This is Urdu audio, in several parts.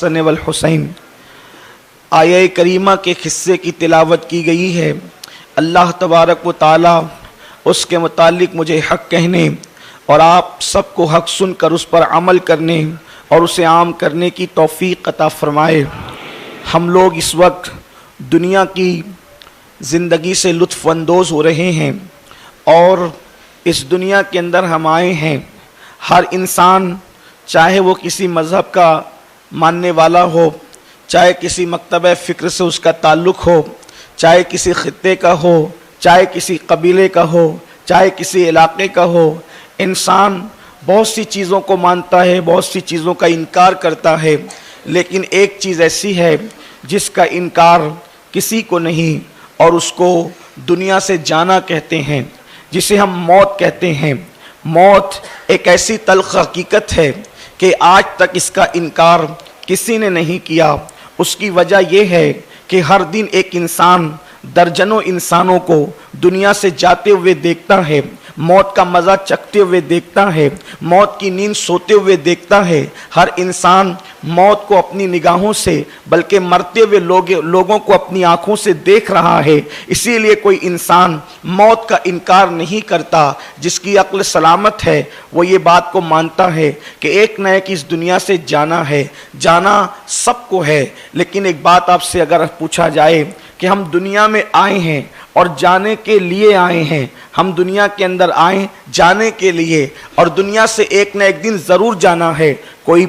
الحسن والحسین آیہ کریمہ کے حصے کی تلاوت کی گئی ہے۔ اللہ تبارک و تعالی اس کے متعلق مجھے حق کہنے اور آپ سب کو حق سن کر اس پر عمل کرنے اور اسے عام کرنے کی توفیق عطا فرمائے۔ ہم لوگ اس وقت دنیا کی زندگی سے لطف اندوز ہو رہے ہیں اور اس دنیا کے اندر ہم آئے ہیں۔ ہر انسان چاہے وہ کسی مذہب کا ماننے والا ہو، چاہے کسی مکتبہ فکر سے اس کا تعلق ہو، چاہے کسی خطے کا ہو، چاہے کسی قبیلے کا ہو، چاہے کسی علاقے کا ہو، انسان بہت سی چیزوں کو مانتا ہے، بہت سی چیزوں کا انکار کرتا ہے، لیکن ایک چیز ایسی ہے جس کا انکار کسی کو نہیں، اور اس کو دنیا سے جانا کہتے ہیں، جسے ہم موت کہتے ہیں۔ موت ایک ایسی تلخ حقیقت ہے کہ آج تک اس کا انکار کسی نے نہیں کیا۔ اس کی وجہ یہ ہے کہ ہر دن ایک انسان درجنوں انسانوں کو دنیا سے جاتے ہوئے دیکھتا ہے، موت کا مزہ چکھتے ہوئے دیکھتا ہے، موت کی نیند سوتے ہوئے دیکھتا ہے۔ ہر انسان موت کو اپنی نگاہوں سے بلکہ مرتے ہوئے لوگوں کو اپنی آنکھوں سے دیکھ رہا ہے۔ اسی لیے کوئی انسان موت کا انکار نہیں کرتا۔ جس کی عقل سلامت ہے وہ یہ بات کو مانتا ہے کہ ایک نہ ایک اس دنیا سے جانا ہے، جانا سب کو ہے۔ لیکن ایک بات آپ سے اگر پوچھا جائے کہ ہم دنیا میں آئے ہیں اور جانے کے لیے آئے ہیں، ہم دنیا کے اندر آئے جانے کے لیے، اور دنیا سے ایک نہ ایک دن ضرور جانا ہے۔ کوئی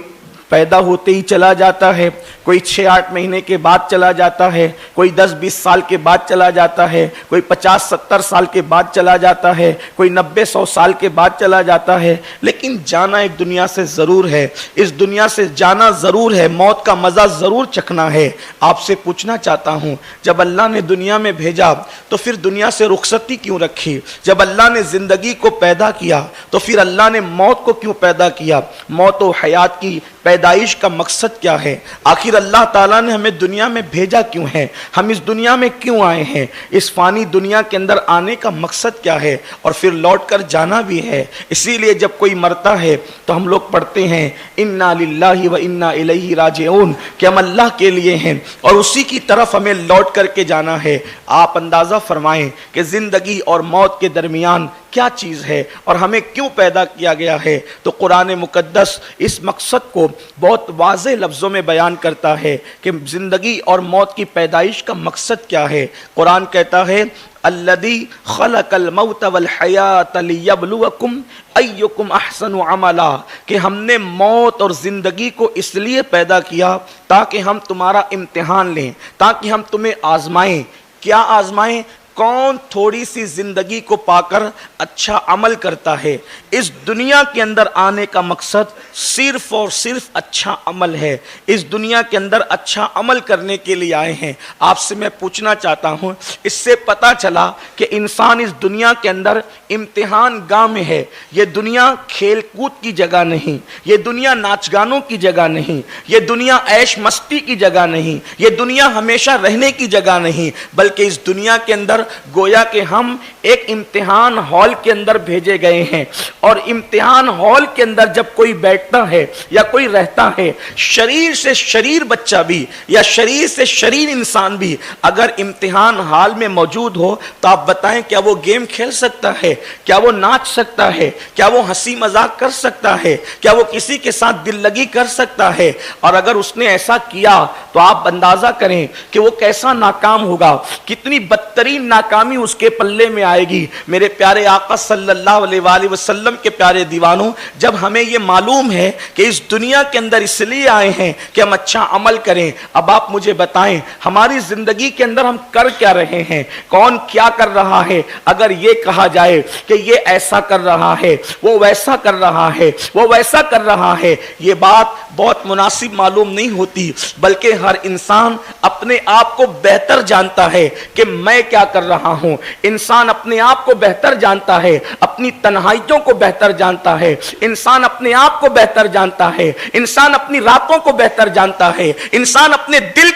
پیدا ہوتے ہی چلا جاتا ہے، کوئی 6-8 مہینے کے بعد چلا جاتا ہے، کوئی 10-20 سال کے بعد چلا جاتا ہے، کوئی 50-70 سال کے بعد چلا جاتا ہے، کوئی 90-100 سال کے بعد چلا جاتا ہے، لیکن جانا ایک دنیا سے ضرور ہے۔ اس دنیا سے جانا ضرور ہے، موت کا مزہ ضرور چکھنا ہے۔ آپ سے پوچھنا چاہتا ہوں، جب اللہ نے دنیا میں بھیجا تو پھر دنیا سے رخصتی کیوں رکھی؟ جب اللہ نے زندگی کو پیدا کیا تو پھر اللہ نے موت کو کیوں پیدا کیا؟ موت و حیات کی پیدائش کا مقصد کیا ہے؟ آخر اللہ تعالیٰ نے ہمیں دنیا میں بھیجا کیوں ہے؟ ہم اس دنیا میں کیوں آئے ہیں؟ اس فانی دنیا کے اندر آنے کا مقصد کیا ہے؟ اور پھر لوٹ کر جانا بھی ہے۔ اسی لیے جب کوئی مرتا ہے تو ہم لوگ پڑھتے ہیں انا للہ و انا الیہ راجعون، کہ ہم اللہ کے لیے ہیں اور اسی کی طرف ہمیں لوٹ کر کے جانا ہے۔ آپ اندازہ فرمائیں کہ زندگی اور موت کے درمیان کیا چیز ہے اور ہمیں کیوں پیدا کیا گیا ہے؟ تو قرآن مقدس اس مقصد کو بہت واضح لفظوں میں بیان کرتا ہے کہ زندگی اور موت کی پیدائش کا مقصد کیا ہے۔ قرآن کہتا ہے الذی خلق الموت والحیات لیبلوکم ایکم احسن عملا، کہ ہم نے موت اور زندگی کو اس لیے پیدا کیا تاکہ ہم تمہارا امتحان لیں، تاکہ ہم تمہیں آزمائیں۔ کیا آزمائیں؟ کون تھوڑی سی زندگی کو پا کر اچھا عمل کرتا ہے۔ اس دنیا کے اندر آنے کا مقصد صرف اور صرف اچھا عمل ہے۔ اس دنیا کے اندر اچھا عمل کرنے کے لیے آئے ہیں۔ آپ سے میں پوچھنا چاہتا ہوں، اس سے پتہ چلا کہ انسان اس دنیا کے اندر امتحان گاہ میں ہے۔ یہ دنیا کھیل کود کی جگہ نہیں، یہ دنیا ناچ گانوں کی جگہ نہیں، یہ دنیا عیش مستی کی جگہ نہیں، یہ دنیا ہمیشہ رہنے کی جگہ نہیں، بلکہ اس دنیا کے اندر گویا کہ ہم ایک امتحان ہال کے اندر بھیجے گئے ہیں۔ اور امتحان ہال کے اندر جب کوئی بیٹھتا ہے یا کوئی رہتا ہے، شریر سے شریر بچہ بھی یا شریر سے شریر انسان بھی اگر امتحان ہال میں موجود ہو تو آپ بتائیں کیا وہ گیم کھیل سکتا ہے؟ کیا وہ ناچ سکتا ہے؟ کیا وہ ہنسی مذاق کر سکتا ہے؟ کیا وہ کسی کے ساتھ دل لگی کر سکتا ہے؟ اور اگر اس نے ایسا کیا تو آپ اندازہ کریں کہ وہ کیسا ناکام ہوگا، کتنی بدترین ناکامی اس کے پلے میں آئے گی۔ میرے پیارے آقا صلی اللہ علیہ وآلہ وسلم کے پیارے دیوانوں، جب ہمیں یہ معلوم ہے کہ اس دنیا کے اندر اس لیے آئے ہیں کہ ہم اچھا عمل کریں، اب آپ مجھے بتائیں ہماری زندگی کے اندر ہم کر کیا رہے ہیں؟ کون کیا کر رہا ہے؟ اگر یہ کہا جائے کہ یہ ایسا کر رہا ہے، وہ ویسا کر رہا ہے، وہ ویسا کر رہا ہے، یہ بات بہت مناسب معلوم نہیں ہوتی، بلکہ ہر انسان اپنے آپ کو بہتر جانتا ہے کہ میں کیا کر رہا ہوں. انسان اپنے آپ کو بہتر جانتا ہے, اپنی تنہائیوں کو بہتر جانتا ہے, انسان اپنے آپ کو بہتر جانتا ہے, انسان اپنی راتوں کو بہتر جانتا ہے, انسان اپنے دن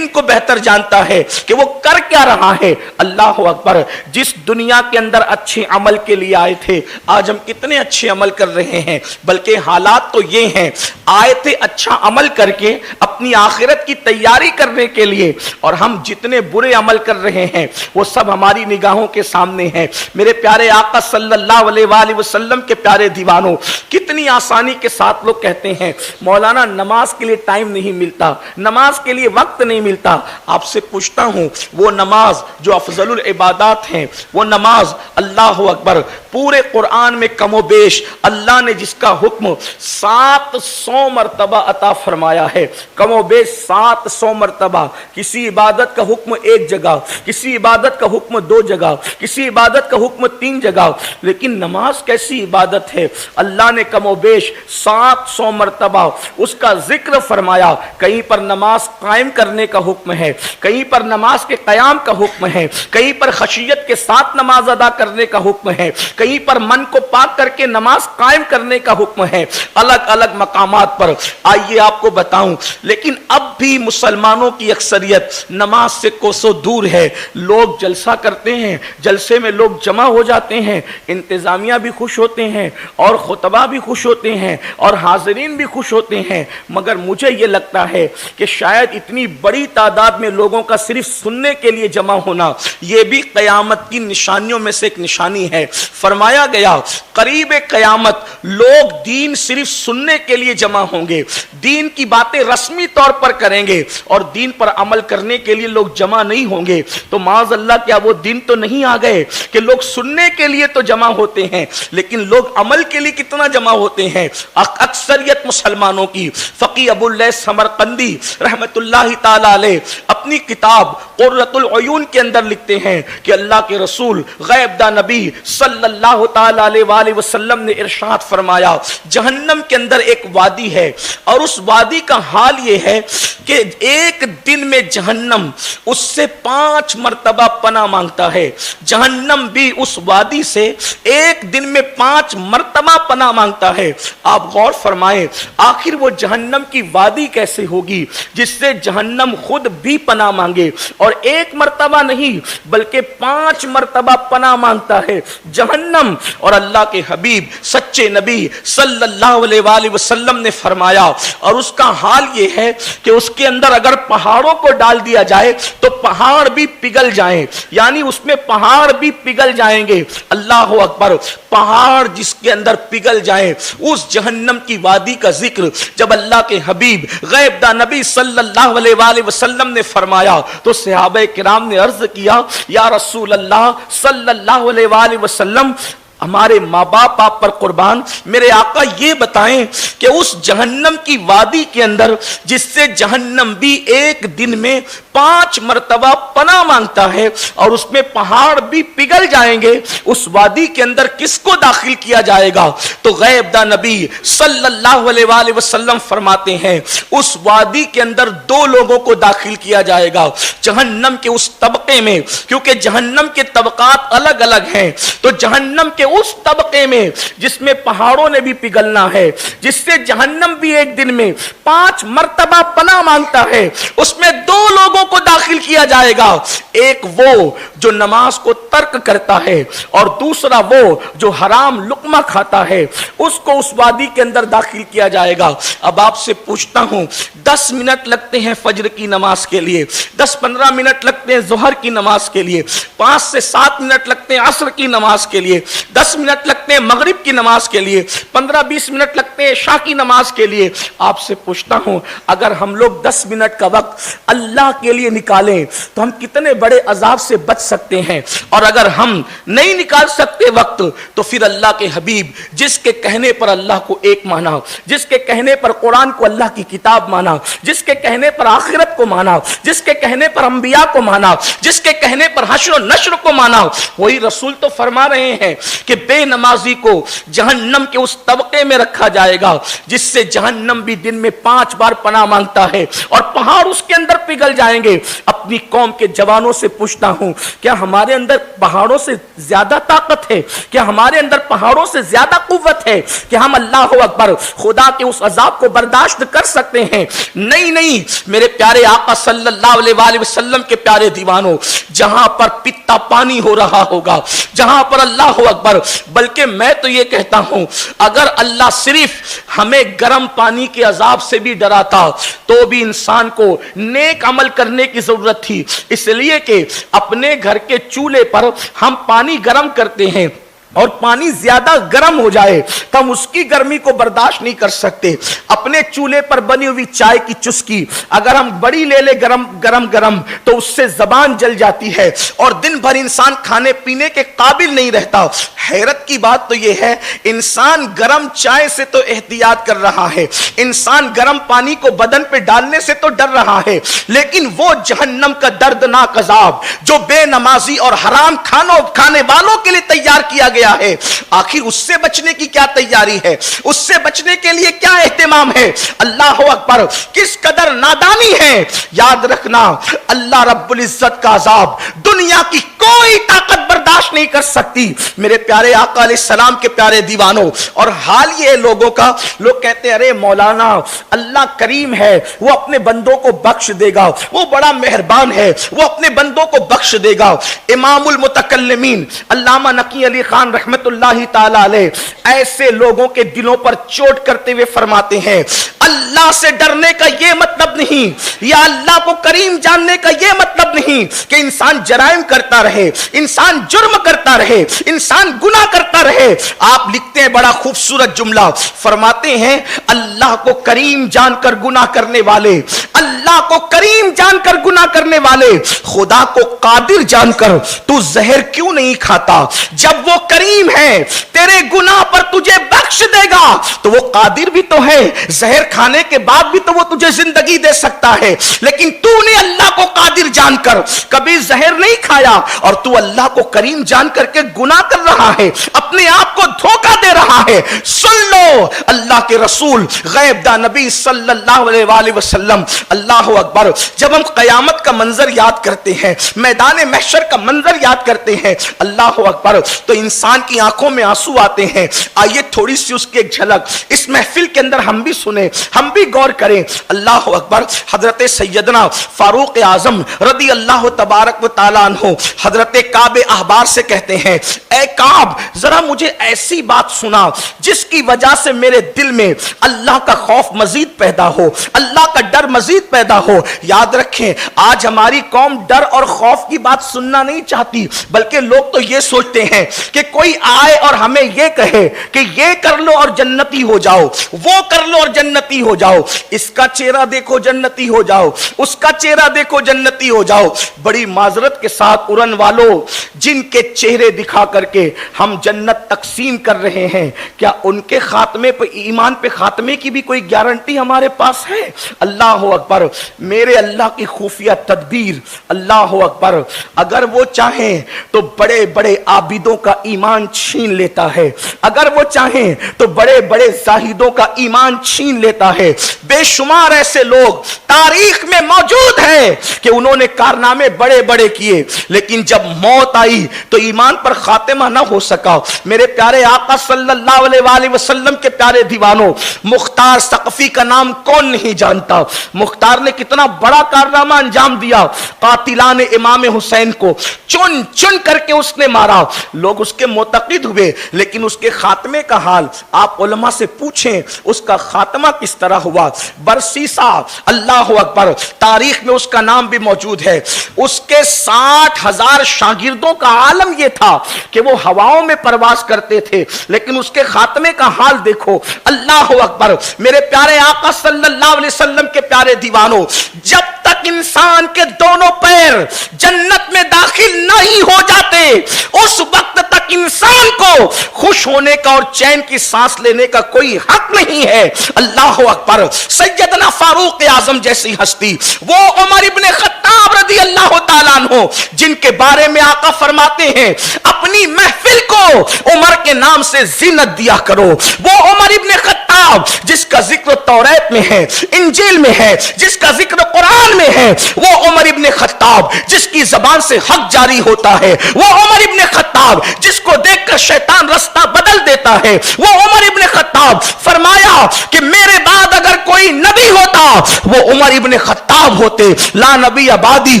کو بہتر جانتا ہے کہ وہ کر کیا رہا ہے. اللہ اکبر. جس دنیا کے اندر اچھے عمل کے لیے آئے تھے, آج ہم کتنے اچھے عمل کر رہے ہیں, بلکہ حالات تو یہ ہیں آئے تھے اچھا عمل کر کے اپنی آخرت کی تیاری کرنے کے لیے, اور ہم جتنے برے عمل کر رہے ہیں وہ سب ہماری نگاہوں کے سامنے ہیں. میرے پیارے آقا صلی اللہ علیہ وآلہ وسلم کے پیارے دیوانوں, کتنی آسانی کے ساتھ لوگ کہتے ہیں مولانا نماز کے لیے ٹائم نہیں ملتا, نماز کے لیے وقت نہیں ملتا. آپ سے پوچھتا ہوں, وہ نماز جو افضل العبادات ہیں, وہ نماز اللہ اکبر پورے قرآن میں کم و بیش اللہ نے جس کا حکم 700 مرتبہ عطا فرمایا ہے, کم و بیش 700 مرتبہ. کسی عبادت کا حکم ایک جگہ, کسی عبادت کا حکم 2 جگہ, کسی عبادت کا حکم 3 جگہ, لیکن نماز کیسی عبادت ہے اللہ نے کم و بیش 700 مرتبہ اس کا ذکر فرمایا. کہیں پر نماز قائم کرنے کا حکم ہے, کہیں پر نماز کے قیام کا حکم ہے, کہیں پر خشیت کے ساتھ نماز ادا کرنے کا حکم ہے, کہیں پر من کو پاک کر کے نماز قائم کرنے کا حکم ہے, الگ الگ مقامات پر. آئیے آپ کو بتاؤں, لیکن اب بھی مسلمانوں کی اکثریت نماز سے کوسوں دور ہے. لوگ جلسہ کرتے ہیں, جلسے میں لوگ جمع ہو جاتے ہیں, انتظامیہ بھی خوش ہوتے ہیں اور خطبہ بھی خوش ہوتے ہیں اور حاضرین بھی خوش ہوتے ہیں, مگر مجھے یہ لگتا ہے کہ شاید اتنی بڑی تعداد میں لوگوں کا صرف سننے کے لیے جمع ہونا یہ بھی قیامت کی نشانیوں میں سے ایک نشانی ہے. فرمایا گیا قریب قیامت لوگ دین صرف سننے کے لیے جمع ہوں گے, دین کی باتیں رسمی طور پر کریں گے اور دین پر عمل کرنے کے لیے لوگ جمع نہیں ہوں گے. تو معاذ اللہ, کیا وہ دن تو نہیں آ گئے کہ لوگ سننے کے لیے تو جمع ہوتے ہیں لیکن لوگ عمل کے لیے کتنا جمع ہوتے ہیں؟ اکثریت مسلمانوں کی. فقی ابو اللیث سمرقندی رحمت اللہ تعالی علیہ اپنی کتاب قرۃ العیون کے اندر لکھتے ہیں کہ اللہ کے رسول غیب داں نبی صلی اللہ تعالی علیہ وآلہ وسلم نے ارشاد فرمایا جہنم کے اندر ایک وادی ہے اور اس وادی کا حال یہ ہے کہ ایک دن میں جہنم اس سے 5 مرتبہ پناہ مانگتا ہے. جہنم بھی اس وادی سے ایک دن میں 5 مرتبہ پناہ مانگتا ہے. آپ غور فرمائیں, آخر وہ جہنم کی وادی کیسے ہوگی جس سے جہنم خود بھی پناہ مانگے, اور 1 مرتبہ نہیں بلکہ 5 مرتبہ پناہ مانگتا ہے جہنم. اور اللہ کے حبیب سچے نبی صلی اللہ علیہ وآلہ وسلم نے فرمایا, اور اس کا حال یہ ہے کہ اس کے اندر اگر پہاڑوں کو ڈال دیا جائے تو پہاڑ بھی پگھل جائیں, یعنی اس میں پہاڑ بھی پگھل جائیں گے. اللہ اکبر. پہاڑ جس کے اندر پگھل جائیں, اس جہنم کی وادی کا ذکر جب اللہ کے حبیب غیب داں نبی صلی اللہ علیہ وآلہ وسلم نے فرمایا تو صحابہ کرام نے عرض کیا یا رسول اللہ صلی اللہ علیہ وآلہ وسلم, ہمارے ماں باپ آپ پر قربان, میرے آقا یہ بتائیں کہ اس جہنم کی وادی کے اندر جس سے جہنم بھی ایک دن میں 5 مرتبہ پناہ مانگتا ہے اور اس میں پہاڑ بھی پگھل جائیں گے, اس وادی کے اندر کس کو داخل کیا جائے گا؟ تو غیب داں نبی صلی اللہ علیہ وآلہ وسلم فرماتے ہیں اس وادی کے اندر 2 لوگوں کو داخل کیا جائے گا جہنم کے اس طبقے میں, کیونکہ جہنم کے طبقات الگ الگ ہیں. تو جہنم کے اس طبقے میں جس میں پہاڑوں نے بھی پگھلنا ہے, جس سے جہنم بھی ایک دن میں 5 مرتبہ پناہ مانگتا ہے, اس میں 2 لوگوں کو داخل کیا جائے گا. ایک وہ جو نماز کو ترک کرتا ہے اور دوسرا وہ جو حرام لقمہ کھاتا ہے, اس کو اس وادی کے اندر داخل کیا جائے گا. اب آپ سے پوچھتا ہوں, 10 منٹ لگتے ہیں فجر کی نماز کے لیے, 10-15 منٹ لگتے ہیں ظہر کی نماز کے لیے, 5 سے 7 منٹ لگتے ہیں عصر کی نماز کے لیے, 10 منٹ لگتے ہیں مغرب کی نماز کے لیے, 15-20 منٹ لگتے ہیں عشاء کی نماز کے لیے. آپ سے پوچھتا ہوں, اگر ہم لوگ 10 منٹ کا وقت اللہ کے لیے نکالیں تو ہم کتنے بڑے عذاب سے بچ سکتے ہیں, اور اگر ہم نہیں نکال سکتے وقت تو پھر اللہ کے حبیب جس کے کہنے پر اللہ کو ایک مانا, جس کے کہنے پر قرآن کو اللہ کی کتاب مانا, جس کے کہنے پر آخرت کو مانا, جس کے کہنے پر انبیاء کو مانا, جس کے کہنے پر حشر و نشر کو مانا, وہی رسول تو فرما رہے ہیں کہ کہ بے نمازی کو جہنم کے اس طبقے میں رکھا جائے گا جس سے جہنم بھی دن میں 5 بار پناہ مانگتا ہے اور پہاڑ اس کے اندر پگھل جائیں گے۔ اپنی قوم کے جوانوں سے پوچھتا ہوں، کیا ہمارے اندر پہاڑوں سے زیادہ طاقت ہے؟ کیا ہمارے اندر پہاڑوں سے زیادہ قوت ہے کہ ہم اللہ اکبر خدا کے اس عذاب کو برداشت کر سکتے ہیں؟ نہیں نہیں میرے پیارے آقا صلی اللہ علیہ وآلہ وسلم کے پیارے دیوانوں، جہاں پر پتا پانی ہو رہا ہوگا، جہاں پر اللہ اکبر، بلکہ میں تو یہ کہتا ہوں اگر اللہ صرف ہمیں گرم پانی کے عذاب سے بھی ڈراتا تو بھی انسان کو نیک عمل کرنے کی ضرورت تھی، اس لیے کہ اپنے گھر کے چولہے پر ہم پانی گرم کرتے ہیں اور پانی زیادہ گرم ہو جائے تو ہم اس کی گرمی کو برداشت نہیں کر سکتے۔ اپنے چولہے پر بنی ہوئی چائے کی چسکی اگر ہم بڑی لے لے گرم تو اس سے زبان جل جاتی ہے اور دن بھر انسان کھانے پینے کے قابل نہیں رہتا۔ حیرت کی بات تو یہ ہے انسان گرم چائے سے تو احتیاط کر رہا ہے، انسان گرم پانی کو بدن پہ ڈالنے سے تو ڈر رہا ہے، لیکن وہ جہنم کا دردناک عذاب جو بے نمازی اور حرام کھانے والوں کے لیے تیار کیا گیا ہے، آخر اس سے بچنے کی کیا تیاری ہے؟ اس سے بچنے کے لیے کیا اہتمام ہے؟ اللہ اکبر، کس قدر نادانی ہے۔ یاد رکھنا اللہ رب العزت کا عذاب دنیا کی کوئی طاقت برداشت نہیں کر سکتی۔ میرے پیارے آقا علیہ السلام کے پیارے دیوانوں، اور حال یہ لوگوں کا، لوگ کہتے ہیں ارے مولانا اللہ کریم ہے، وہ اپنے بندوں کو بخش دے گا، وہ بڑا مہربان ہے، وہ اپنے بندوں کو بخش دے گا۔ امام المتکلمین علامہ نقی علی خان رحمت اللہ تعالی علیہ ایسے لوگوں کے دلوں پر چوٹ کرتے ہوئے فرماتے ہیں اللہ سے ڈرنے کا یہ مطلب نہیں، یا اللہ کو کریم جاننے کا یہ مطلب نہیں کہ انسان جرائم کرتا رہے، انسان جرم کرتا رہے، انسان گناہ کرتا رہے۔ آپ لکھتے ہیں بڑا خوبصورت جملہ، فرماتے ہیں اللہ کو کریم جان کر گناہ کرنے والے، اللہ کو کریم جان کر گناہ کرنے والے خدا کو قادر جان کر تو زہر کیوں نہیں کھاتا؟ جب وہ کریم ہے تیرے گناہ پر تجھے بخش دے گا تو وہ قادر بھی تو ہے، زہر کھانے کے بعد بھی تو وہ تجھے زندگی دے سکتا ہے، لیکن تو نے اللہ کو قادر جان کر کبھی زہر نہیں کھایا اور تو اللہ کو کریم جان کر کے گناہ کر رہا ہے، اپنے آپ کو دھوکہ دے رہا ہے۔ سن لو اللہ کے رسول غیب دا نبی صلی اللہ علیہ وآلہ وسلم، اللہ اکبر، جب ہم قیامت کا منظر یاد کرتے ہیں، میدان محشر کا منظر یاد کرتے ہیں، اللہ اکبر، تو انسان کی آنکھوں میں آنسو آتے ہیں۔ آئیے تھوڑی سی اس کی ایک جھلک اس محفل کے اندر ہم بھی سنیں، ہم بھی غور کریں۔ اللہ اکبر، حضرت سیدنا فاروق اعظم رضی اللہ تبارک و تعالیٰ عنہ حضرت کعب احبار سے کہتے ہیں اے کعب ذرا مجھے ایسی بات سنا جس کی وجہ سے میرے دل میں اللہ کا خوف مزید پیدا ہو، اللہ کا ڈر مزید پیدا ہو۔ یاد رکھیں آج ہماری قوم ڈر اور خوف کی بات سننا نہیں چاہتی، بلکہ لوگ تو یہ سوچتے ہیں کہ کوئی آئے اور ہمیں یہ کہے کہ یہ کر لو اور جنتی ہو جاؤ، وہ کر لو اور جنتی ہو جاؤ، اس کا چہرہ دیکھو جنتی ہو جاؤ، اس کا چہرہ دیکھو جنتی ہو جاؤ۔ بڑی معذرت کے ساتھ ارن والوں، جن کے چہرے دکھا کر کے ہم جنت تقسیم کر رہے ہیں، کیا ان کے خاتمے پہ، ایمان پہ خاتمے کی بھی کوئی گارنٹی ہمارے پاس ہے؟ اللہ اکبر، میرے اللہ کی خفیہ تدبیر، اللہ اکبر، اگر وہ چاہیں تو بڑے بڑے عابدوں کا ایمان چھین لیتا ہے، اگر وہ چاہیں تو بڑے بڑے زاہدوں کا ایمان چھین لیتا ہے۔ بے شمار ایسے لوگ تاریخ میں موجود ہیں کہ انہوں نے کارنامے بڑے بڑے کیے، لیکن جب موت آئی تو ایمان پر خاتمہ نہ ہو سکا۔ میرے پیارے آقا صلی اللہ علیہ وآلہ وسلم کے پیارے دیوانوں، مختار ثقفی کا نام کون نہیں جانتا؟ مختار نے کتنا بڑا کارنامہ انجام دیا، قاتلان امام حسین کو چن چن کر کے اس نے مارا، لوگ اس کے معتقد ہوئے، لیکن اس کے خاتمے کا حال آپ علماء سے پوچھیں، اس کا خاتمہ کس طرح ہوا؟ برسیسا، اللہ اکبر، تاریخ میں اس کا نام بھی موجود ہے۔ اس کے 60,000 شاگردوں کا عالم یہ تھا کہ وہ ہواؤں میں پرواز کرتے تھے، لیکن اس کے خاتمے کا حال دیکھو، اللہ اکبر۔ میرے پیارے آقا صلی اللہ علیہ وسلم کے پیارے دیوانوں، جب تک انسان کے دونوں پیر جنت میں داخل نہیں ہو جاتے اس وقت تک انسان کو خوش ہونے کا اور چین کی سانس لینے کا کوئی حق نہیں ہے۔ اللہ اکبر، سیدنا فاروق اعظم جیسی ہستی، وہ عمر ابن خطاب رضی اللہ تعالیٰ عنہ، جن کے بارے میں آقا فرماتے ہیں اپنے روحانی محفل کو عمر کے نام سے زینت دیا کرو. وہ عمر ابن خطاب جس کا ذکر توریت میں ہے، انجیل میں ہے، جس کا ذکر قرآن میں ہے، وہ عمر ابن خطاب جس کی زبان سے حق جاری ہوتا ہے، وہ عمر ابن خطاب جس کو دیکھ کر شیطان رستہ بدل دیتا ہے، وہ عمر ابن خطاب فرمایا کہ میرے بعد اگر کوئی نبی ہوتا وہ عمر ابن خطاب ہوتے، لا نبی بعدی.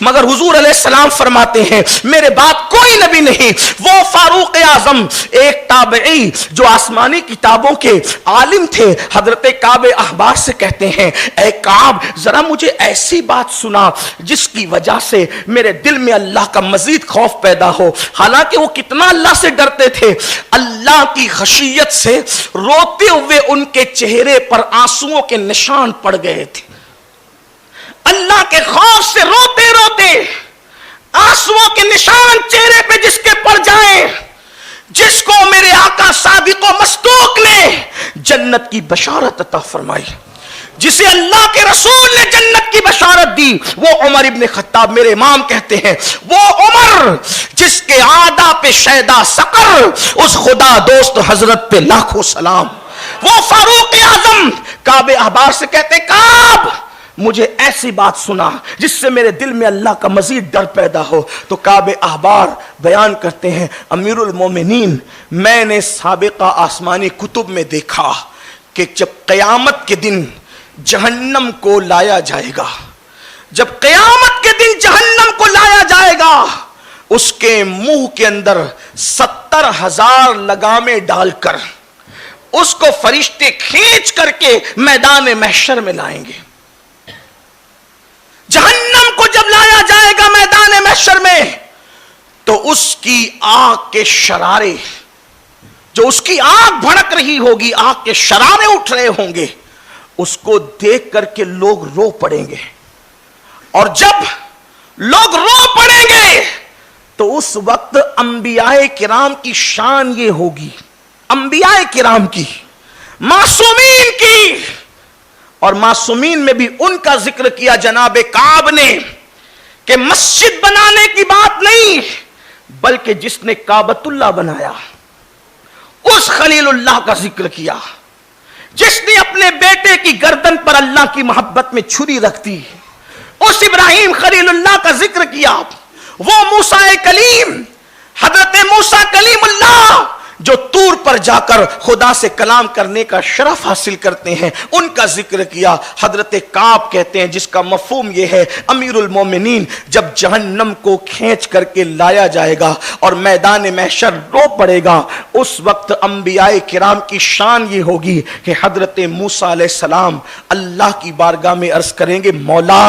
مگر حضور علیہ السلام فرماتے ہیں میرے بعد کوئی نبی نہیں. وہ فاروق اعظم ایک تابعی جو آسمانی کتابوں کے عالم تھے، حضرت کعب احبار سے کہتے ہیں اے کعب ذرا مجھے ایسی بات سنا جس کی وجہ سے میرے دل میں اللہ کا مزید خوف پیدا ہو. حالانکہ وہ کتنا اللہ سے ڈرتے تھے، اللہ کی خشیت سے روتے ہوئے ان کے چہرے پر آنسوؤں کے نشان پڑ گئے تھے. اللہ کے خوف سے روتے روتے آنسوؤں کے نشان چہرے پہ جس کے پڑ جائیں، جس کو میرے آقا صادق و مصدوق نے جنت کی بشارت عطا فرمائی، جسے اللہ کے رسول نے جنت کی بشارت دی، وہ عمر ابن خطاب. میرے امام کہتے ہیں وہ عمر جس کے عادا پہ شیدا سقر، اس خدا دوست حضرت پہ لاکھوں سلام. وہ فاروق اعظم کعب احبار سے کہتے کعب مجھے ایسی بات سنا جس سے میرے دل میں اللہ کا مزید ڈر پیدا ہو. تو کعب احبار بیان کرتے ہیں امیر المومنین میں نے سابقہ آسمانی کتب میں دیکھا کہ جب قیامت کے دن جہنم کو لایا جائے گا، جب قیامت کے دن جہنم کو لایا جائے گا، اس کے منہ کے اندر 70,000 لگامیں ڈال کر اس کو فرشتے کھینچ کر کے میدان محشر میں لائیں گے. جہنم کو جب لایا جائے گا میدان محشر میں تو اس کی آگ کے شرارے، جو اس کی آگ بھڑک رہی ہوگی، آگ کے شرارے اٹھ رہے ہوں گے، اس کو دیکھ کر کے لوگ رو پڑیں گے. اور جب لوگ رو پڑیں گے تو اس وقت انبیاء کرام کی شان یہ ہوگی، انبیاء کرام کی، معصومین کی. اور معصومین میں بھی ان کا ذکر کیا جناب کعب نے کہ مسجد بنانے کی بات نہیں بلکہ جس نے کعبۃ اللہ بنایا اس خلیل اللہ کا ذکر کیا، جس نے اپنے بیٹے کی گردن پر اللہ کی محبت میں چھری رکھ دی، اس ابراہیم خلیل اللہ کا ذکر کیا. وہ موسیٰ کلیم، حضرت موسیٰ کلیم اللہ جو طور پر جا کر خدا سے کلام کرنے کا شرف حاصل کرتے ہیں، ان کا ذکر کیا. حضرت کعب کہتے ہیں جس کا مفہوم یہ ہے امیر المومنین جب جہنم کو کھینچ کر کے لایا جائے گا اور میدان محشر رو پڑے گا، اس وقت انبیاء کرام کی شان یہ ہوگی کہ حضرت موسیٰ علیہ السلام اللہ کی بارگاہ میں عرض کریں گے مولا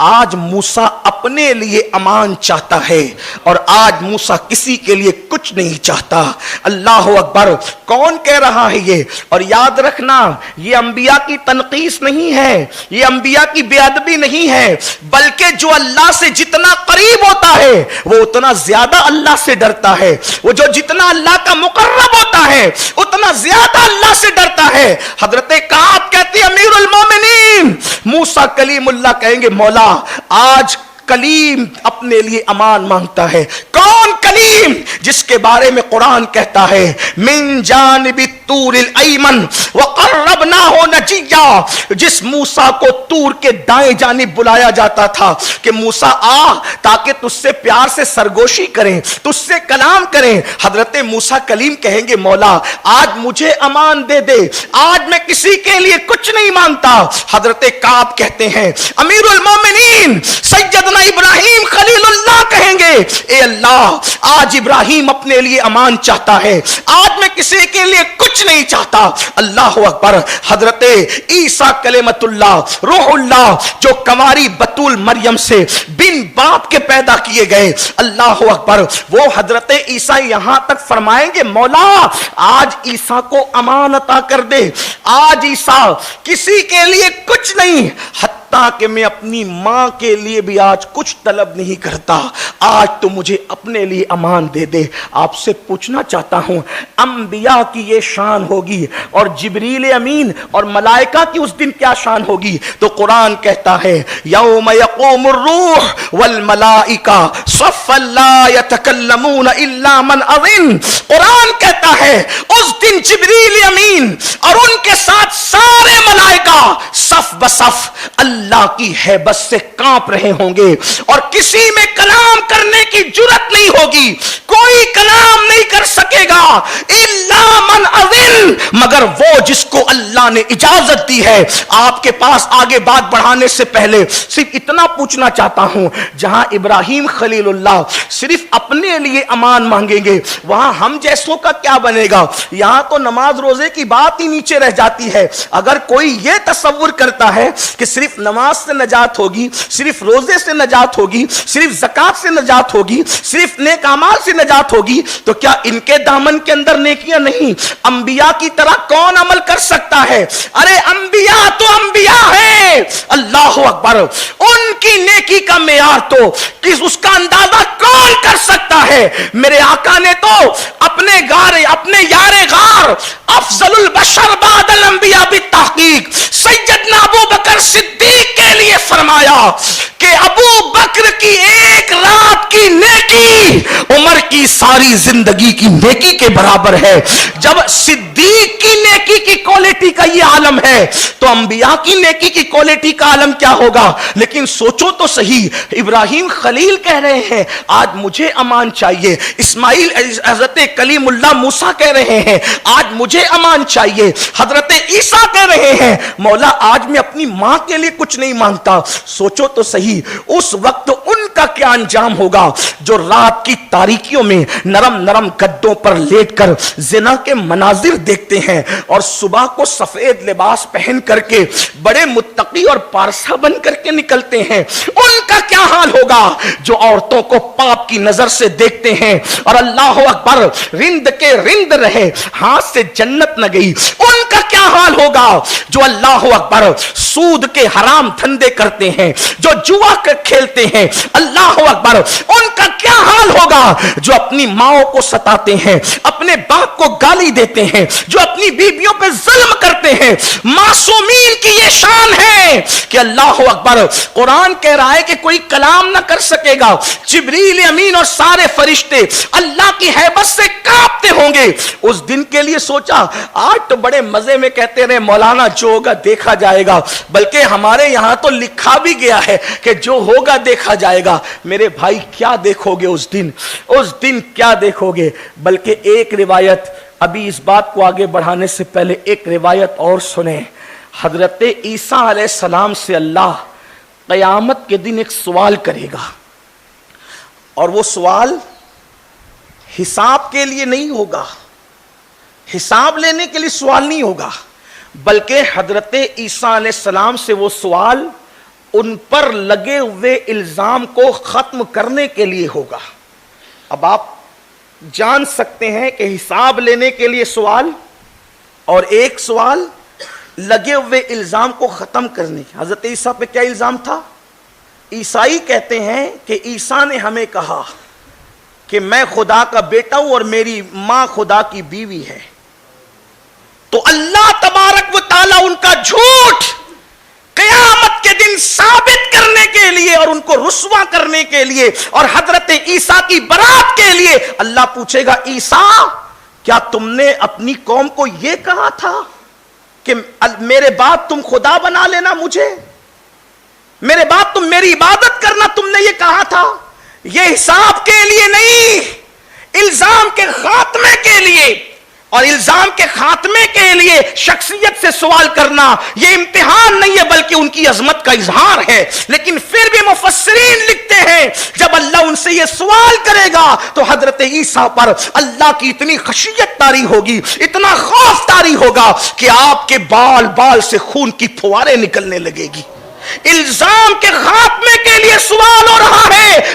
آج موسیٰ اپنے لیے امان چاہتا ہے اور آج موسیٰ کسی کے لیے کچھ نہیں چاہتا. اللہ اکبر. کون کہہ رہا ہے یہ؟ اور یاد رکھنا یہ انبیاء کی تنقیص نہیں ہے، یہ انبیاء کی بے ادبی نہیں ہے، بلکہ جو اللہ سے جتنا قریب ہوتا ہے وہ اتنا زیادہ اللہ سے ڈرتا ہے. وہ جو جتنا اللہ کا مقرب ہوتا ہے اتنا زیادہ اللہ سے ڈرتا ہے. حضرت کعب کہتے ہیں امیر المومنین موسیٰ کلیم اللہ کہیں گے مولا آج کلیم اپنے لیے امان مانگتا ہے. کون کلیم؟ جس کے بارے میں قرآن کہتا ہے من جانب الطور الایمن وقربناہ نجیا، جس موسیٰ کو طور کے دائیں جانب بلایا جاتا تھا کہ موسیٰ آ تاکہ تجھ سے پیار سے سرگوشی کریں، تجھ سے کلام کریں. حضرت موسیٰ کلیم کہیں گے مولا آج مجھے امان دے دے، آج میں کسی کے لیے کچھ نہیں مانگتا. حضرت کعب کہتے ہیں امیر المومنین سیدنا ابراہیم خلیل اللہ کہیں گے اے اللہ آج ابراہیم اپنے لیے امان چاہتا ہے، آج میں کسی کے لیے کچھ نہیں چاہتا. اللہ اکبر. حضرت عیسیٰ کلمت اللہ روح اللہ جو کنواری بتول مریم سے بن باپ کے پیدا کیے گئے، اللہ اکبر، وہ حضرت عیسیٰ یہاں تک فرمائیں گے مولا آج عیسیٰ کو امان عطا کر دے، آج عیسیٰ کسی کے لیے کچھ نہیں. تاکہ میں اپنی ماں کے لیے بھی آج کچھ طلب نہیں کرتا، آج تو مجھے اپنے لیے امان دے دے۔ آپ سے پوچھنا چاہتا ہوں، انبیاء کی یہ شان ہوگی اور جبریل امین اور ملائکہ کی اس دن کیا شان ہوگی؟ تو قرآن کہتا ہے یوم یقوم الروح والملائکہ صفا لا یتکلمون الا من اذن۔ قرآن کہتا ہے اس دن جبریل امین اور ان کے ساتھ سارے ملائکہ صف بصف اللہ کی ہیبت سے کانپ رہے ہوں گے، اور کسی میں کلام کرنے کی جرات نہیں ہوگی، کوئی کلام نہیں کر سکے گا الا من اذن، مگر وہ جس کو اللہ نے اجازت دی ہے۔ آپ کے پاس آگے بات بڑھانے سے پہلے صرف اتنا پوچھنا چاہتا ہوں، جہاں ابراہیم خلیل اللہ صرف اپنے لیے امان مانگیں گے، وہاں ہم جیسوں کا کیا بنے گا؟ یہاں تو نماز روزے کی بات ہی نیچے رہ جاتی ہے۔ اگر کوئی یہ تصور کرتا ہے کہ صرف نماز سے نجات ہوگی، صرف روزے سے نجات ہوگی، صرف زکات سے نجات ہوگی، صرف نیک اعمال سے نجات ہوگی، تو کیا ان کے دامن کے اندر نیکیاں نہیں؟ انبیاء کی طرح کون عمل کر سکتا ہے؟ ارے انبیاء تو انبیاء ہیں، اللہ اکبر، ان کی نیکی کا معیار تو اس کا اندازہ کون کر سکتا ہے؟ میرے آقا نے تو اپنے یار غار افضل البشر بعد الانبیاء بالتحقیق سیدنا ابو بکر صدیق کے لیے فرمایا کہ ابو بکر کی ایک رات کی نیکی عمر کی ساری زندگی کی نیکی کے برابر ہے۔ جب صدیق کی نیکی کی کوالٹی کا یہ عالم ہے تو انبیاء کی نیکی کی کوالٹی کا عالم کیا ہوگا؟ لیکن سوچو تو صحیح، ابراہیم خلیل کہہ رہے ہیں آج مجھے امان چاہیے، اسماعیل حضرت کلیم اللہ موسیٰ کہہ رہے ہیں آج مجھے امان چاہیے، حضرت عیسیٰ کہہ رہے ہیں مولا آج میں اپنی ماں کے لیے کچھ نہیں مانگتا۔ سوچو تو صحیح اس وقت ان کا کیا انجام ہوگا جو رات کی تاریکیوں میں نرم نرم گدوں پر لیٹ کر زنا کے مناظر دیکھتے ہیں اور صبح کو سفید لباس پہن کر کے بڑے متقی اور پارسا بن کر کے نکلتے ہیں۔ ان کا کیا حال ہوگا جو عورتوں کو پاپ کی نظر سے دیکھتے ہیں اور اللہ اکبر رند کے رند رہے، ہاتھ سے جنت نہ گئی۔ ان کا کیا حال ہوگا جو اللہ اکبر سود کے حرام دھندے کرتے ہیں، جو جوا کھیلتے ہیں، اللہ اکبر۔ ان کا کیا حال ہوگا جو اپنی ماں کو ستاتے ہیں، اپنے باپ کو گالی دیتے ہیں، جو اپنی بیویوں پہ ظلم کرتے ہیں۔ معصومین کی یہ شان ہے کہ اللہ اکبر قرآن کہہ رہا ہے کہ کوئی کلام نہ کر سکے گا، جبریل امین اور سارے فرشتے اللہ کی ہیبت سے کانپتے ہوں گے۔ اس دن کے لیے سوچا آج تو بڑے مزے میں کہتے رہے مولانا جو ہوگا دیکھا جائے گا، بلکہ ہمارے یہاں تو لکھا بھی گیا ہے کہ جو ہوگا دیکھا جائے گا۔ میرے بھائی کیا دیکھو گے اس دن کیا دیکھو گے؟ بلکہ ایک روایت، ابھی اس بات کو آگے بڑھانے سے پہلے ایک روایت اور سنیں۔ حضرت عیسیٰ علیہ السلام سے اللہ قیامت کے دن ایک سوال کرے گا، اور وہ سوال حساب کے لیے نہیں ہوگا، حساب لینے کے لیے سوال نہیں ہوگا، بلکہ حضرت عیسیٰ علیہ السلام سے وہ سوال ان پر لگے ہوئے الزام کو ختم کرنے کے لیے ہوگا۔ اب آپ جان سکتے ہیں کہ حساب لینے کے لیے سوال اور ایک سوال لگے ہوئے الزام کو ختم کرنے کی۔ حضرت عیسیٰ پہ کیا الزام تھا؟ عیسائی کہتے ہیں کہ عیسیٰ نے ہمیں کہا کہ میں خدا کا بیٹا ہوں اور میری ماں خدا کی بیوی ہے، تو اللہ تبارک و تعالیٰ ان کا جھوٹ قیامت کے دن ثابت کرنے کے لیے اور ان کو رسوا کرنے کے لیے اور حضرت عیسیٰ کی برات کے لیے اللہ پوچھے گا عیسیٰ کیا تم نے اپنی قوم کو یہ کہا تھا کہ میرے بعد تم خدا بنا لینا مجھے، میرے بعد تم میری عبادت کرنا، تم نے یہ کہا تھا؟ یہ حساب کے لیے نہیں، الزام کے خاتمے کے لیے، اور الزام کے خاتمے کے لیے شخصیت سے سوال کرنا یہ امتحان نہیں ہے بلکہ ان کی عظمت کا اظہار ہے۔ لیکن پھر بھی مفسرین لکھتے ہیں جب اللہ ان سے یہ سوال کرے گا تو حضرت عیسیٰ پر اللہ کی اتنی خشیت طاری ہوگی، اتنا خوف طاری ہوگا کہ آپ کے بال بال سے خون کی پھواریں نکلنے لگے گی۔ الزام کے خاتمے کے لیے سوال ہو رہا ہے،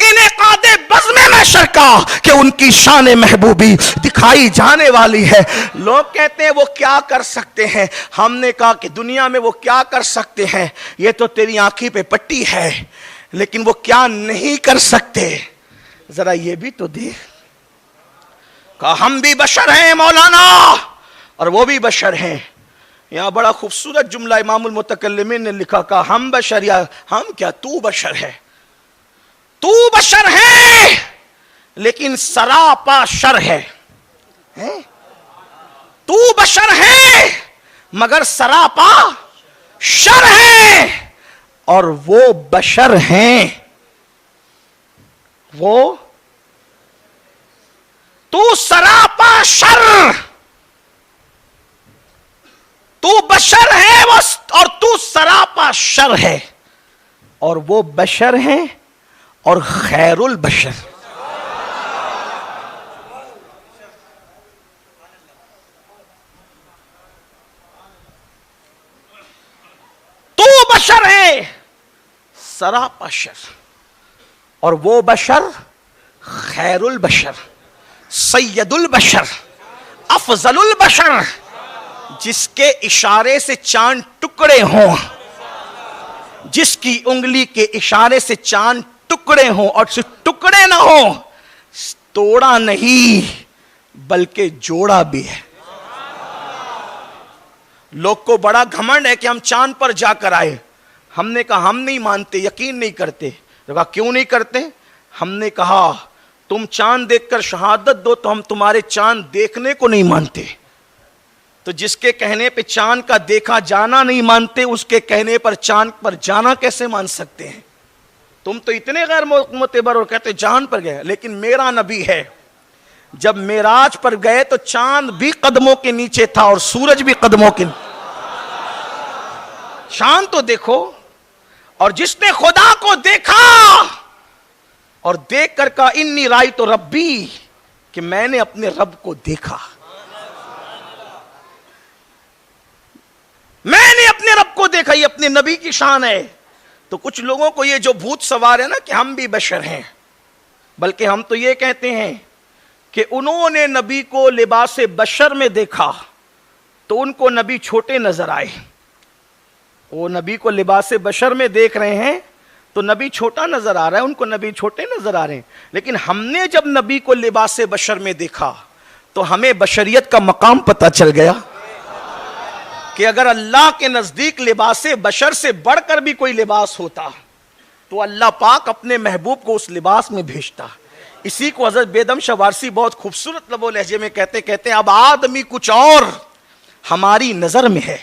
انعقاد بزم محشر کا کہ ان کی شان محبوبی دکھائی جانے والی ہے. لوگ کہتے ہیں وہ کیا کر سکتے ہیں. ہم نے کہا کہ دنیا میں وہ کیا کر سکتے ہیں, یہ تو تیری آنکھی پہ پٹی ہے, لیکن وہ کیا نہیں کر سکتے ذرا یہ بھی تو دیکھ. کہا ہم بھی بشر ہیں مولانا اور وہ بھی بشر ہیں. یہاں بڑا خوبصورت جملہ امام المتکلمین نے لکھا, کہا ہم بشر, یا ہم کیا, تو بشر ہے. تو بشر ہے لیکن سراپا شر ہے. تو بشر ہے مگر سراپا شر ہے, اور وہ بشر ہیں, وہ تو سراپا شر, تو بشر ہے اور تو سراپا شر ہے, اور وہ بشر ہیں اور خیر البشر. تو بشر ہے سراپا شر, اور وہ بشر خیر البشر, سید البشر, افضل البشر, جس کے اشارے سے چاند ٹکڑے ہوں, جس کی انگلی کے اشارے سے چاند ٹکڑے ہوں, اور صرف ٹکڑے نہ ہوں, توڑا نہیں بلکہ جوڑا بھی ہے. لوگ کو بڑا گھمنڈ ہے کہ ہم چاند پر جا کر آئے. ہم نے کہا ہم نہیں مانتے, یقین نہیں کرتے. کہا کیوں نہیں کرتے؟ ہم نے کہا تم چاند دیکھ کر شہادت دو تو ہم تمہارے چاند دیکھنے کو نہیں مانتے. تو جس کے کہنے پہ چاند کا دیکھا جانا نہیں مانتے, اس کے کہنے پر چاند پر جانا کیسے مان سکتے ہیں؟ تم تو اتنے غیر معتبر اور کہتے چاند پر گئے. لیکن میرا نبی ہے, جب معراج پر گئے تو چاند بھی قدموں کے نیچے تھا اور سورج بھی قدموں کے. چاند تو دیکھو. اور جس نے خدا کو دیکھا اور دیکھ کر کہا انی رأیت ربی, کہ میں نے اپنے رب کو دیکھا, میں نے اپنے رب کو دیکھا, یہ اپنے نبی کی شان ہے. تو کچھ لوگوں کو یہ جو بھوت سوار ہے نا کہ ہم بھی بشر ہیں, بلکہ ہم تو یہ کہتے ہیں کہ انہوں نے نبی کو لباس بشر میں دیکھا تو ان کو نبی چھوٹے نظر آئے. وہ نبی کو لباس بشر میں دیکھ رہے ہیں تو نبی چھوٹا نظر آ رہا ہے, ان کو نبی چھوٹے نظر آ رہے ہیں. لیکن ہم نے جب نبی کو لباس بشر میں دیکھا تو ہمیں بشریت کا مقام پتہ چل گیا کہ اگر اللہ کے نزدیک لباس بشر سے بڑھ کر بھی کوئی لباس ہوتا تو اللہ پاک اپنے محبوب کو اس لباس میں بھیجتا. اسی کو حضرت بیدم شاہ وارسی بہت خوبصورت لب و لہجے میں کہتے اب آدمی کچھ اور ہماری نظر میں ہے,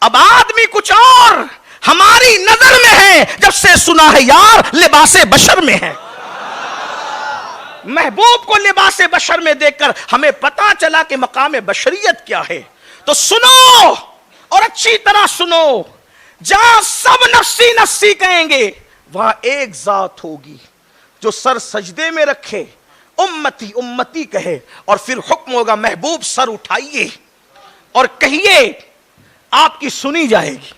اب آدمی کچھ اور ہماری نظر میں ہے, جب سے سنا ہے یار لباس بشر میں ہے. محبوب کو لباس بشر میں دیکھ کر ہمیں پتا چلا کہ مقام بشریت کیا ہے. تو سنو اور اچھی طرح سنو, جہاں سب نفسی نفسی کہیں گے وہاں ایک ذات ہوگی جو سر سجدے میں رکھے امتی امتی کہے, اور پھر حکم ہوگا محبوب سر اٹھائیے اور کہیے, آپ کی سنی جائے گی.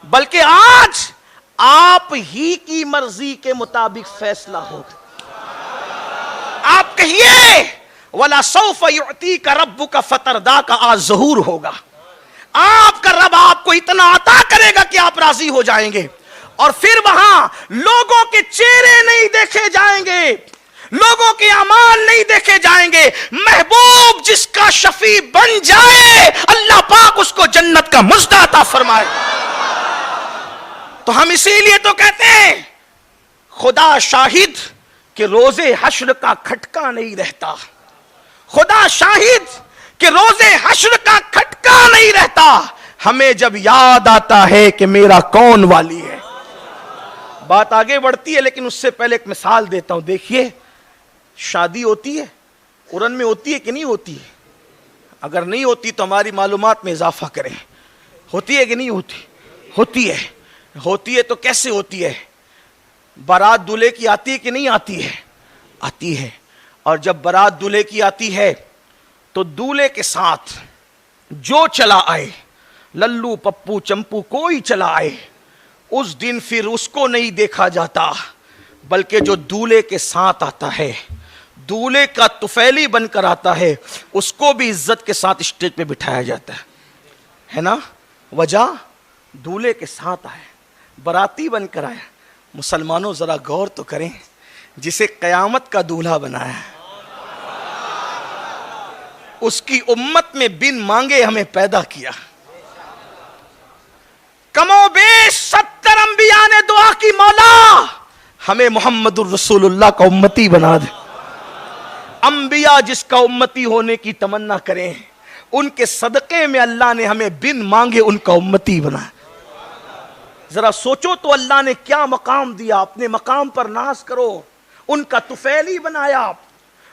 بلکہ آج آپ ہی کی مرضی کے مطابق فیصلہ ہوگا. آپ کہیے وَلَا سَوْفَ يُعْتِيكَ رَبُّكَ فَتَرْضَىٰ کا آج ظہور ہوگا. آپ کا رب آپ کو اتنا عطا کرے گا کہ آپ راضی ہو جائیں گے, اور پھر وہاں لوگوں کے چہرے نہیں دیکھے جائیں گے, لوگوں کے اعمال نہیں دیکھے جائیں گے. محبوب جس کا شفیع بن جائے اللہ پاک اس کو جنت کا مژدہ عطا فرمائے. تو ہم اسی لیے تو کہتے ہیں خدا شاہد کہ روز حشر کا کھٹکا نہیں رہتا, خدا شاہد کہ روز حشر کا کھٹکا نہیں رہتا. ہمیں جب یاد آتا ہے کہ میرا کون والی ہے. بات آگے بڑھتی ہے لیکن اس سے پہلے ایک مثال دیتا ہوں. دیکھیے شادی ہوتی ہے, قرآن میں ہوتی ہے کہ نہیں ہوتی ہے؟ اگر نہیں ہوتی تو ہماری معلومات میں اضافہ کریں. ہوتی ہے کہ نہیں ہوتی؟ ہوتی ہے. ہوتی ہے تو کیسے ہوتی ہے؟ بارات دولہے کی آتی ہے کہ نہیں آتی ہے؟ آتی ہے. اور جب بارات دولہے کی آتی ہے تو دولہے کے ساتھ جو چلا آئے, للو پپو چمپو کوئی چلا آئے, اس دن پھر اس کو نہیں دیکھا جاتا, بلکہ جو دولہے کے ساتھ آتا ہے، دولہے کا طفیلی بن کر آتا ہے، اس کو بھی عزت کے ساتھ اسٹیج پہ بٹھایا جاتا ہے نا؟ وجہ دولہے کے ساتھ آئے، باراتی بن کر آیا۔ مسلمانوں ذرا غور تو کریں، جسے قیامت کا دولہا بنایا ہے، اس کی امت میں بن مانگے ہمیں پیدا کیا۔ کم و بیش 70 انبیاء نے دعا کی، مولا ہمیں محمد الرسول اللہ کا امتی بنا دے۔ انبیاء جس کا امتی ہونے کی تمنا کریں، ان کے صدقے میں اللہ نے ہمیں بن مانگے ان کا امتی بنا۔ ذرا سوچو تو اللہ نے کیا مقام دیا، اپنے مقام پر ناز کرو۔ ان کا طفیلی بنایا،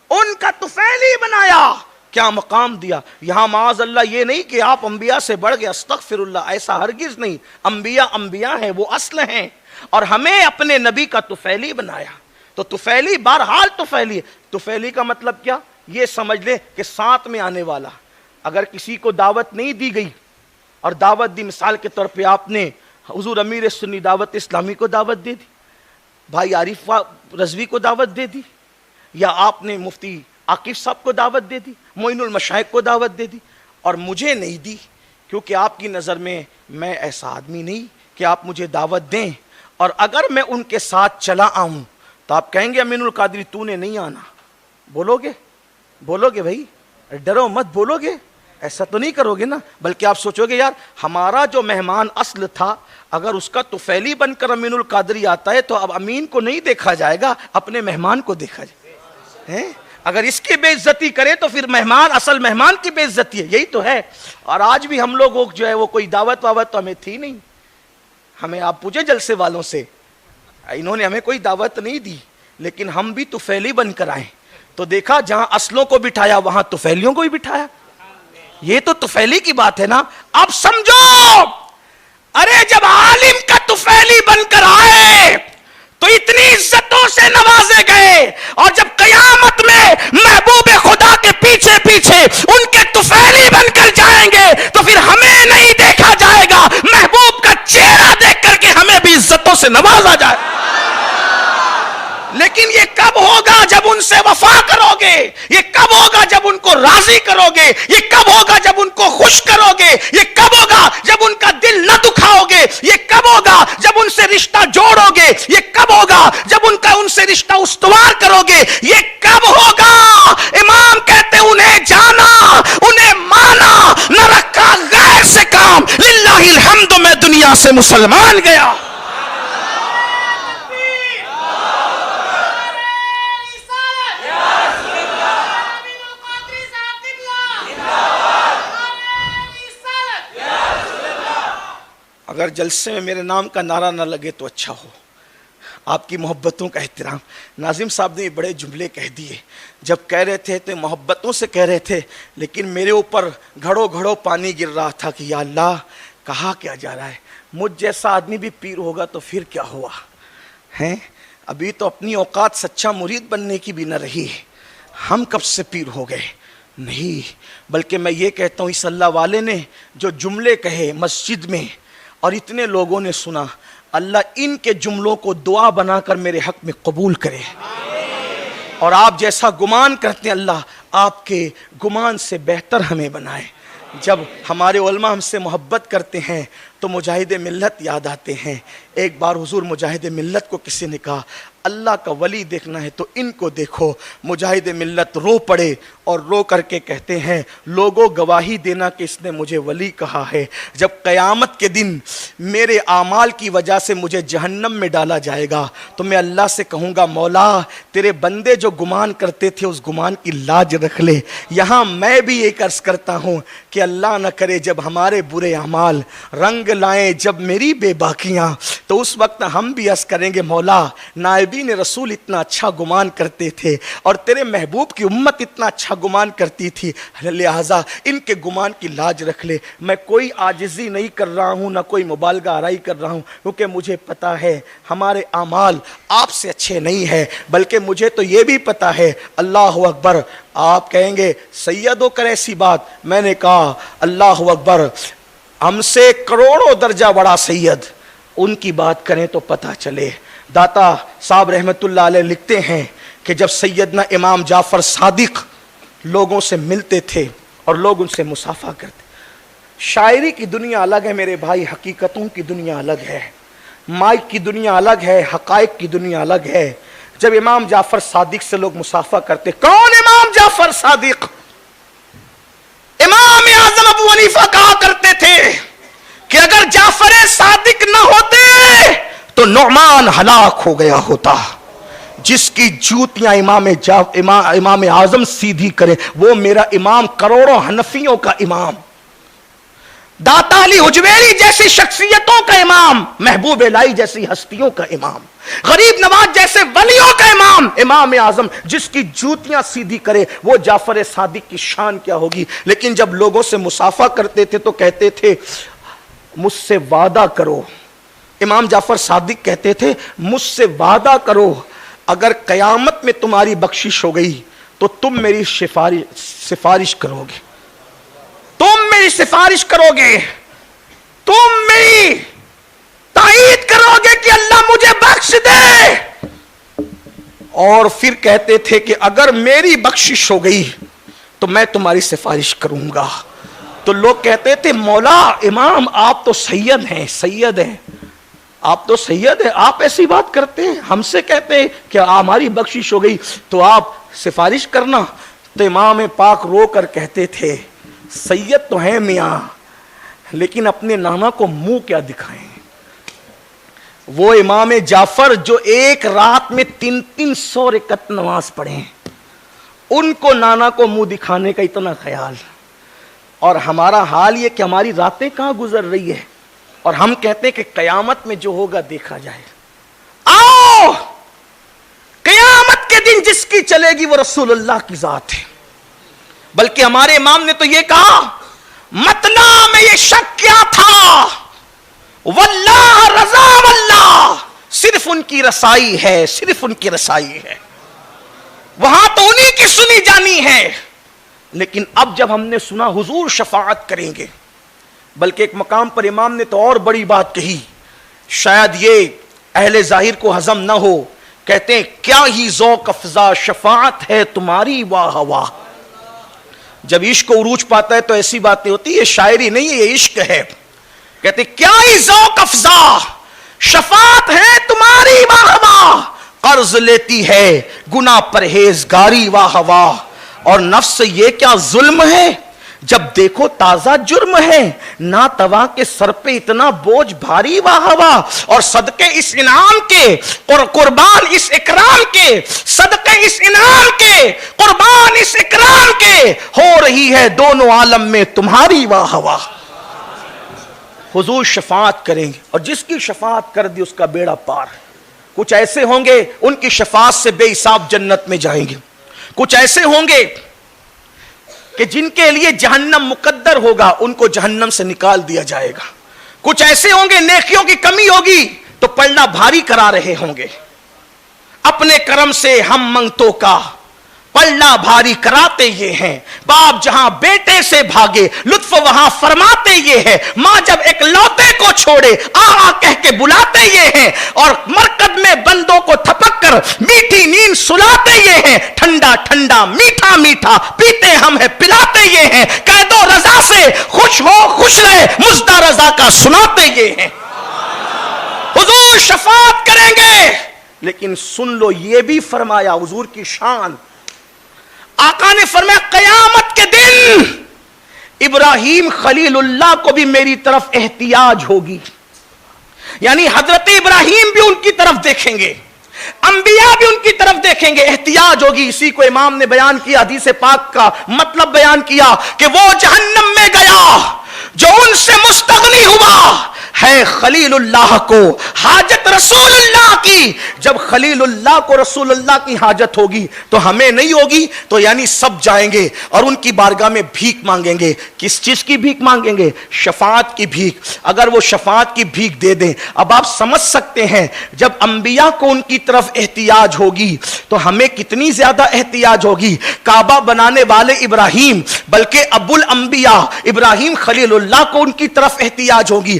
ان کا طفیلی بنایا، کیا مقام دیا۔ یہاں معاذ اللہ یہ نہیں کہ آپ انبیاء سے بڑھ گئے، استغفر اللہ، ایسا ہرگز نہیں۔ انبیاء انبیاء ہیں، وہ اصل ہیں، اور ہمیں اپنے نبی کا طفیلی بنایا۔ تو طفیلی بہرحال طفیلی ہے۔ طفیلی کا مطلب کیا؟ یہ سمجھ لیں کہ ساتھ میں آنے والا۔ اگر کسی کو دعوت نہیں دی گئی اور دعوت دی، مثال کے طور پہ آپ نے حضور امیر سنی دعوت اسلامی کو دعوت دے دی، بھائی عارف رضوی کو دعوت دے دی، یا آپ نے مفتی عاقب صاحب کو دعوت دے دی، معین المشائخ کو دعوت دے دی، اور مجھے نہیں دی، کیونکہ آپ کی نظر میں میں ایسا آدمی نہیں کہ آپ مجھے دعوت دیں، اور اگر میں ان کے ساتھ چلا آؤں تو آپ کہیں گے امین القادری تو نے نہیں آنا۔ بولو گے؟ بولو گے بھائی؟ ڈرو مت، بولو گے؟ ایسا تو نہیں کرو گے نا، بلکہ آپ سوچو گے یار ہمارا جو مہمان اصل تھا، اگر اس کا طفیلی بن کر امین القادری آتا ہے تو اب امین کو نہیں دیکھا جائے گا، اپنے مہمان کو دیکھا جائے گا۔ اگر اس کی بے عزتی کرے تو پھر مہمان، اصل مہمان کی بے عزتی ہے، یہی تو ہے۔ اور آج بھی ہم لوگوں جو ہے وہ کوئی دعوت واوت تو ہمیں تھی نہیں، ہمیں آپ پوچھیں جلسے والوں سے، انہوں نے ہمیں کوئی دعوت نہیں دی، لیکن ہم بھی طفیلی بن کر آئے تو دیکھا جہاں اصلوں کو بٹھایا وہاں طفیلیوں کو بھی بٹھایا۔ یہ تو طفیلی کی بات ہے نا۔ اب سمجھو، ارے جب عالم کا طفیلی بن کر آئے تو اتنی عزتوں سے نوازے گئے، اور جب قیامت میں محبوب خدا کے پیچھے پیچھے ان کے طفیلی بن کر جائیں گے تو پھر ہمیں نہیں دیکھا جائے گا، محبوب کا چہرہ دیکھ کر کے ہمیں بھی عزتوں سے نوازا جائے۔ لیکن یہ کب ہوگا؟ جب ان سے وفا کرو گے، یہ کب ہوگا؟ جب ان کو راضی کرو گے، یہ کب ہوگا؟ جب ان کو خوش کرو گے، یہ کب ہوگا؟ جب ان کا دل نہ دکھاؤ گے، یہ کب ہوگا؟ جب ان سے رشتہ جوڑو گے، یہ کب ہوگا؟ جب ان سے رشتہ استوار کرو گے، یہ کب ہوگا؟ امام کہتے انہیں جانا، انہیں مانا، نہ رکھا غیر سے کام، للہ الحمد میں دنیا سے مسلمان گیا۔ اگر جلسے میں میرے نام کا نعرہ نہ لگے تو اچھا ہو، آپ کی محبتوں کا احترام۔ ناظم صاحب نے بڑے جملے کہہ دیے، جب کہہ رہے تھے تو محبتوں سے کہہ رہے تھے، لیکن میرے اوپر گھڑوں گھڑوں پانی گر رہا تھا کہ یا اللہ کہا کیا جا رہا ہے، مجھ جیسا آدمی بھی پیر ہوگا تو پھر کیا ہوا ہے؟ ابھی تو اپنی اوقات سچا مرید بننے کی بھی نہ رہی، ہم کب سے پیر ہو گئے؟ نہیں، بلکہ میں یہ کہتا ہوں اس اللہ والے نے جو جملے کہے مسجد میں اور اتنے لوگوں نے سنا، اللہ ان کے جملوں کو دعا بنا کر میرے حق میں قبول کرے، اور آپ جیسا گمان کرتے ہیں اللہ آپ کے گمان سے بہتر ہمیں بنائے۔ جب ہمارے علماء ہم سے محبت کرتے ہیں تو مجاہد ملت یاد آتے ہیں۔ ایک بار حضور مجاہد ملت کو کسی نے کہا اللہ کا ولی دیکھنا ہے تو ان کو دیکھو، مجاہد ملت رو پڑے اور رو کر کے کہتے ہیں لوگوں گواہی دینا کہ اس نے مجھے ولی کہا ہے، جب قیامت کے دن میرے اعمال کی وجہ سے مجھے جہنم میں ڈالا جائے گا تو میں اللہ سے کہوں گا مولا تیرے بندے جو گمان کرتے تھے اس گمان کی لاج رکھ لے۔ یہاں میں بھی ایک عرض کرتا ہوں کہ اللہ نہ کرے جب ہمارے برے اعمال رنگ لائیں جب میری بے باکیاں، تو اس وقت ہم بھی عرض کریں گے مولا نائبین رسول اتنا اچھا گمان کرتے تھے اور تیرے محبوب کی امت اتنا اچھا گمان کرتی تھی، لہٰذا ان کے گمان کی لاج رکھ لے۔ میں کوئی عاجزی نہیں کر رہا ہوں نہ کوئی مبالغہ آرائی کر رہا ہوں، کیونکہ مجھے پتا ہے ہمارے اعمال آپ سے اچھے نہیں ہیں، بلکہ مجھے تو یہ بھی پتا ہے اللہ اکبر۔ آپ کہیں گے سیدوں کر ایسی بات، میں نے کہا اللہ اکبر، ہم سے کروڑوں درجہ بڑا سید ان کی بات کریں تو پتہ چلے داتا صاحب رحمت اللہ علیہ لکھتے ہیں کہ جب سیدنا امام جعفر صادق لوگوں سے ملتے تھے اور لوگ ان سے مصافحہ کرتے، شاعری کی دنیا الگ ہے میرے بھائی، حقیقتوں کی دنیا الگ ہے، مائک کی دنیا الگ ہے، حقائق کی دنیا الگ ہے۔ جب امام جعفر صادق سے لوگ مصافحہ کرتے، کون امام جعفر صادق؟ امام اعظم ابو حنیفہ کہا کرتے تھے کہ اگر جعفر صادق نہ ہوتے تو نعمان ہلاک ہو گیا ہوتا۔ جس کی جوتیاں امام اعظم سیدھی کرے وہ میرا امام، کروڑوں حنفیوں کا امام، داتا علی حجویری جیسی شخصیتوں کا امام، محبوب الہی جیسی ہستیوں کا امام، غریب نواز جیسے ولیوں کا امام، امام اعظم جس کی جوتیاں سیدھی کرے وہ جعفر صادق کی شان کیا ہوگی۔ لیکن جب لوگوں سے مصافحہ کرتے تھے تو کہتے تھے مجھ سے وعدہ کرو، امام جعفر صادق کہتے تھے مجھ سے وعدہ کرو اگر قیامت میں تمہاری بخشش ہو گئی تو تم میری سفارش کرو گے، تم میری سفارش کرو گے، تم میری تائید کرو گے کہ اللہ مجھے بخش دے۔ اور پھر کہتے تھے کہ اگر میری بخشش ہو گئی تو میں تمہاری سفارش کروں گا۔ تو لوگ کہتے تھے مولا امام آپ تو سید ہیں، سید ہیں، آپ تو سید ہیں، آپ ایسی بات کرتے ہیں، ہم سے کہتے ہیں کہ ہماری بخشش ہو گئی تو آپ سفارش کرنا۔ تو امام پاک رو کر کہتے تھے سید تو ہیں میاں لیکن اپنے نانا کو منہ کیا دکھائیں۔ وہ امام جعفر جو ایک رات میں 300 رکعت نماز پڑھیں، ان کو نانا کو منہ دکھانے کا اتنا خیال، اور ہمارا حال یہ کہ ہماری راتیں کہاں گزر رہی ہے اور ہم کہتے ہیں کہ قیامت میں جو ہوگا دیکھا جائے۔ آؤ قیامت کے دن جس کی چلے گی وہ رسول اللہ کی ذات ہے۔ بلکہ ہمارے امام نے تو یہ کہا مطلع میں یہ شک کیا تھا، واللہ رضا واللہ، صرف ان کی رسائی ہے، صرف ان کی رسائی ہے، وہاں تو انہی کی سنی جانی ہے۔ لیکن اب جب ہم نے سنا حضور شفاعت کریں گے، بلکہ ایک مقام پر امام نے تو اور بڑی بات کہی، شاید یہ اہل ظاہر کو ہضم نہ ہو، کہتے ہیں کیا ہی ذوق افزا شفاعت ہے تمہاری واہ واہ۔ جب عشق عروج پاتا ہے تو ایسی باتیں ہوتی، یہ شاعری نہیں ہے یہ عشق ہے۔ کہتے ہیں کیا ہی ذوق افزا شفاعت ہے تمہاری واہ واہ، قرض لیتی ہے گناہ پرہیزگاری واہ واہ، اور نفس یہ کیا ظلم ہے جب دیکھو تازہ جرم ہے، ناتوا کے سر پہ اتنا بوجھ بھاری واہ واہ، اور صدقے اس انعام کے اور قربان اس اکرام کے، صدقے اس انعام کے قربان اس اکرام کے، ہو رہی ہے دونوں عالم میں تمہاری واہ واہ۔ حضور شفاعت کریں گے اور جس کی شفاعت کر دی اس کا بیڑا پار۔ کچھ ایسے ہوں گے ان کی شفاعت سے بے حساب جنت میں جائیں گے، کچھ ایسے ہوں گے کہ جن کے لیے جہنم مقدر ہوگا ان کو جہنم سے نکال دیا جائے گا، کچھ ایسے ہوں گے نیکیوں کی کمی ہوگی تو پلڑا بھاری کرا رہے ہوں گے، اپنے کرم سے ہم منگتوں کا پلڑا بھاری کراتے یہ ہیں، باپ جہاں بیٹے سے بھاگے لطف وہاں فرماتے یہ ہے، ماں جب ایک لوتے کو چھوڑے آہا کہہ کے بلاتے یہ ہیں، اور مرکد میں بندوں کو تھپک کر میٹھی نیند سلاتے یہ ہیں، ٹھنڈا ٹھنڈا میٹھا میٹھا پیتے ہم ہیں پلاتے یہ ہیں، قید و رضا سے خوش ہو خوش رہے مزدہ رضا کا سناتے یہ ہیں۔ حضور شفاعت کریں گے، لیکن سن لو یہ بھی فرمایا حضور کی شان، آقا نے فرمایا قیامت کے دن ابراہیم خلیل اللہ کو بھی میری طرف احتیاج ہوگی، یعنی حضرت ابراہیم بھی ان کی طرف دیکھیں گے، انبیاء بھی ان کی طرف دیکھیں گے، احتیاج ہوگی۔ اسی کو امام نے بیان کیا، حدیث پاک کا مطلب بیان کیا کہ وہ جہنم میں گیا جو ان سے مستغنی ہوا ہے خلیل اللہ کو حاجت رسول اللہ کی۔ جب خلیل اللہ کو رسول اللہ کی حاجت ہوگی تو ہمیں نہیں ہوگی، تو یعنی سب جائیں گے اور ان کی بارگاہ میں بھیک مانگیں گے۔ کس چیز کی بھیک مانگیں گے؟ شفاعت کی بھیک۔ اگر وہ شفاعت کی بھیک دے دیں، اب آپ سمجھ سکتے ہیں جب انبیاء کو ان کی طرف احتیاج ہوگی تو ہمیں کتنی زیادہ احتیاج ہوگی۔ کعبہ بنانے والے ابراہیم، بلکہ ابو الانبیاء ابراہیم خلیل اللہ کو ان کی طرف احتیاج ہوگی،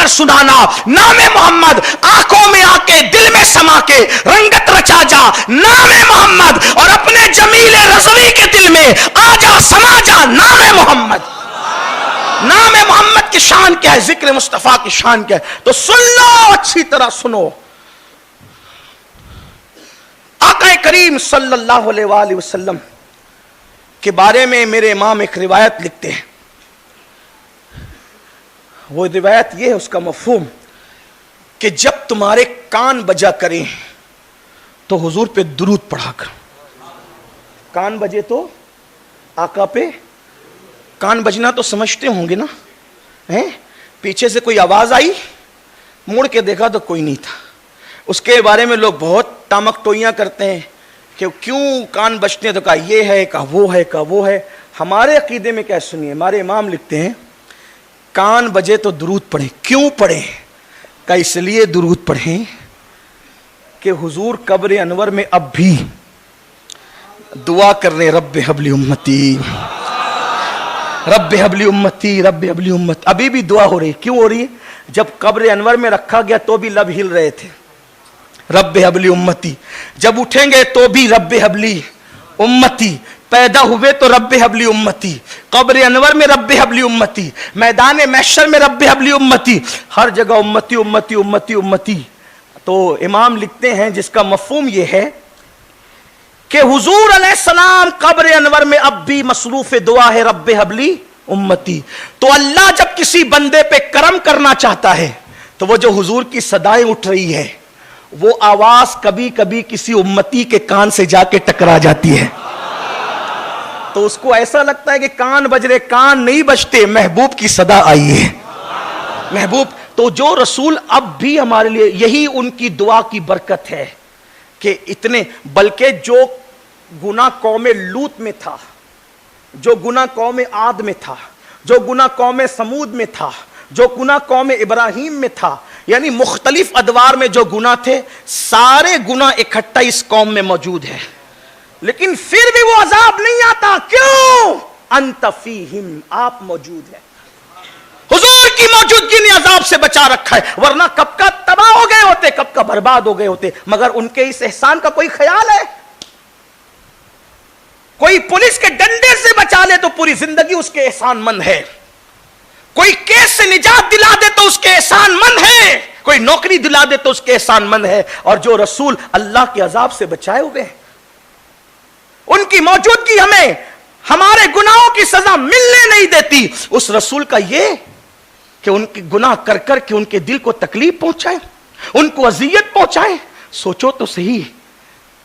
کر سنانا. نام محمد آنکھوں میں آ کے دل میں سما کے رنگت رچا جا. نام محمد اور اپنے جمیل رضوی کے دل میں آ جا سما جا. نام محمد. نام محمد کی شان کیا ہے, ذکر مصطفیٰ کی شان کیا ہے, تو سن لو, اچھی طرح سنو. آقا کریم صلی اللہ علیہ وآلہ وسلم کے بارے میں میرے امام ایک روایت لکھتے ہیں. وہ روایت یہ ہے, اس کا مفہوم کہ جب تمہارے کان بجا کریں تو حضور پہ درود پڑھا کر. کان بجے تو آقا پہ, کان بجنا تو سمجھتے ہوں گے نا, پیچھے سے کوئی آواز آئی, مڑ کے دیکھا تو کوئی نہیں تھا. اس کے بارے میں لوگ بہت ٹامک ٹوئیاں کرتے ہیں کہ کیوں کان بجتے ہیں, تو کہا یہ ہے, کہا وہ ہے, کہا وہ ہے. ہمارے عقیدے میں کیا سنیے, ہمارے امام لکھتے ہیں کان بجے تو درود پڑھیں. کیوں پڑھیں؟ کہ اس لیے درود پڑھیں کہ حضور قبر انور میں اب بھی دعا کر رہے, رب حبلی امتی, رب حبلی امتی, رب حبلی امت. ابھی بھی دعا ہو رہی. کیوں ہو رہی ہے؟ جب قبر انور میں رکھا گیا تو بھی لب ہل رہے تھے, رب حبلی امتی. جب اٹھیں گے تو بھی رب حبلی امتی. پیدا ہوئے تو رب حبلی امتی, قبر انور میں رب حبلی امتی, میدان محشر میں رب حبلی امتی, ہر جگہ امتی امتی امتی امتی. تو امام لکھتے ہیں جس کا مفہوم یہ ہے کہ حضور علیہ السلام قبر انور میں اب بھی مصروف دعا ہے, رب حبلی امتی. تو اللہ جب کسی بندے پہ کرم کرنا چاہتا ہے تو وہ جو حضور کی صدائیں اٹھ رہی ہے, وہ آواز کبھی کبھی کسی امتی کے کان سے جا کے ٹکرا جاتی ہے, تو اس کو ایسا لگتا ہے کہ کان بج رہے. کان نہیں بجتے, محبوب کی صدا آئی ہے, محبوب. تو جو رسول اب بھی ہمارے لیے, یہی ان کی دعا کی برکت ہے کہ اتنے, بلکہ جو گناہ قوم لوط میں تھا, جو گناہ قوم عاد میں تھا, جو گناہ قوم سمود میں تھا, جو گناہ قوم ابراہیم میں تھا, یعنی مختلف ادوار میں جو گناہ تھے, سارے گناہ اکٹھا اس قوم میں موجود ہے, لیکن پھر بھی وہ عذاب نہیں آتا. کیوں؟ انت فیہم, آپ موجود ہیں. حضور کی موجودگی نے عذاب سے بچا رکھا ہے, ورنہ کب کا تباہ ہو گئے ہوتے, کب کا برباد ہو گئے ہوتے. مگر ان کے اس احسان کا کوئی خیال ہے؟ کوئی پولیس کے ڈنڈے سے بچا لے تو پوری زندگی اس کے احسان مند ہے, کوئی کیس سے نجات دلا دے تو اس کے احسان مند ہے, کوئی نوکری دلا دے تو اس کے احسان مند ہے. اور جو رسول اللہ کے عذاب سے بچائے ہوئے ہیں, ان کی موجودگی ہمیں ہمارے گناہوں کی سزا ملنے نہیں دیتی. اس رسول کا یہ کہ ان کے گناہ کر کر کے ان کے دل کو تکلیف پہنچائے, ان کو اذیت پہنچائے. سوچو تو صحیح,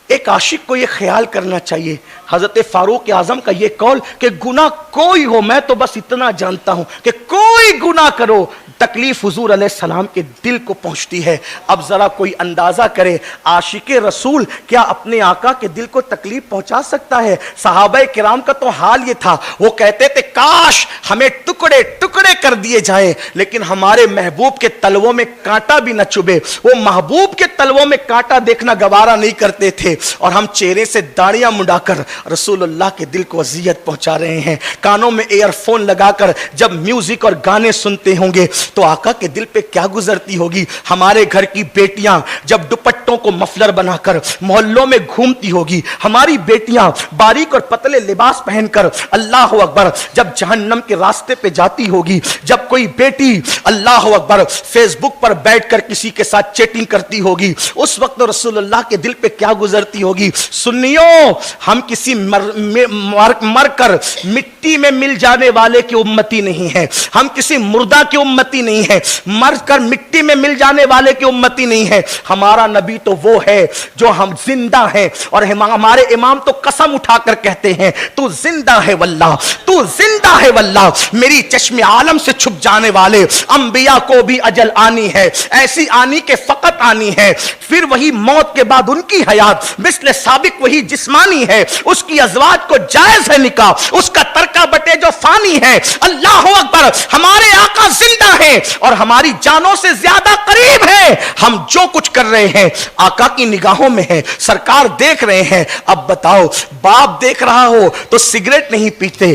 ایک عاشق کو یہ خیال کرنا چاہیے. حضرت فاروق اعظم کا یہ قول کہ گناہ کوئی ہو, میں تو بس اتنا جانتا ہوں کہ کوئی گناہ کرو, تکلیف حضور علیہ السلام کے دل کو پہنچتی ہے. اب ذرا کوئی اندازہ کرے, عاشق رسول کیا اپنے آقا کے دل کو تکلیف پہنچا سکتا ہے؟ صحابہ کرام کا تو حال یہ تھا, وہ کہتے تھے کاش ہمیں ٹکڑے ٹکڑے کر دیے جائیں, لیکن ہمارے محبوب کے تلووں میں کانٹا بھی نہ چبھے. وہ محبوب کے تلووں میں کانٹا دیکھنا گوارا نہیں کرتے تھے, اور ہم چہرے سے داڑیاں منڈا کر رسول اللہ کے دل کو اذیت پہنچا رہے ہیں. کانوں میں ایئر فون لگا کر جب میوزک اور گانے سنتے ہوں گے تو آقا کے دل پہ کیا گزرتی ہوگی. ہمارے گھر کی بیٹیاں جب دوپٹوں کو مفلر بنا کر محلوں میں گھومتی ہوگی, ہماری بیٹیاں باریک اور پتلے لباس پہن کر اللہ اکبر جب جہنم کے راستے پہ جاتی ہوگی, جب کوئی بیٹی اللہ اکبر فیس بک پر بیٹھ کر کسی کے ساتھ چیٹنگ کرتی ہوگی, اس وقت رسول اللہ کے دل پہ کیا گزرتی ہوگی. سنیو, ہم کسی مر کر مٹی میں مل جانے والے کی امتی نہیں ہے, ہم کسی مردہ کی امتی نہیں ہے, مر کر مٹی میں مل جانے والے کی امتی نہیں ہے. ہمارا نبی تو وہ ہے جو ہم زندہ ہیں, اور ہمارے امام تو قسم اٹھا کر کہتے ہیں تو زندہ ہے واللہ, تو زندہ ہے واللہ. میری چشم عالم سے چھپ جانے والے انبیاء کو بھی اجل آنی ہے, ایسی آنی کہ فقط آنی ہے, پھر وہی موت کے بعد ان کی حیات مثل سابق وہی جسمانی ہے, اس کی ازواج کو جائز ہے نکاح, اس کا ترکہ بٹے جو فانی ہے. اللہ اکبر, ہمارے آقا زندہ ہے, ہیں اور ہماری جانوں سے زیادہ قریب ہیں. ہم جو کچھ کر رہے ہیں آقا کی نگاہوں میں ہے, سرکار دیکھ رہے ہیں. اب بتاؤ, باپ دیکھ رہا ہو تو سگریٹ نہیں پیتے,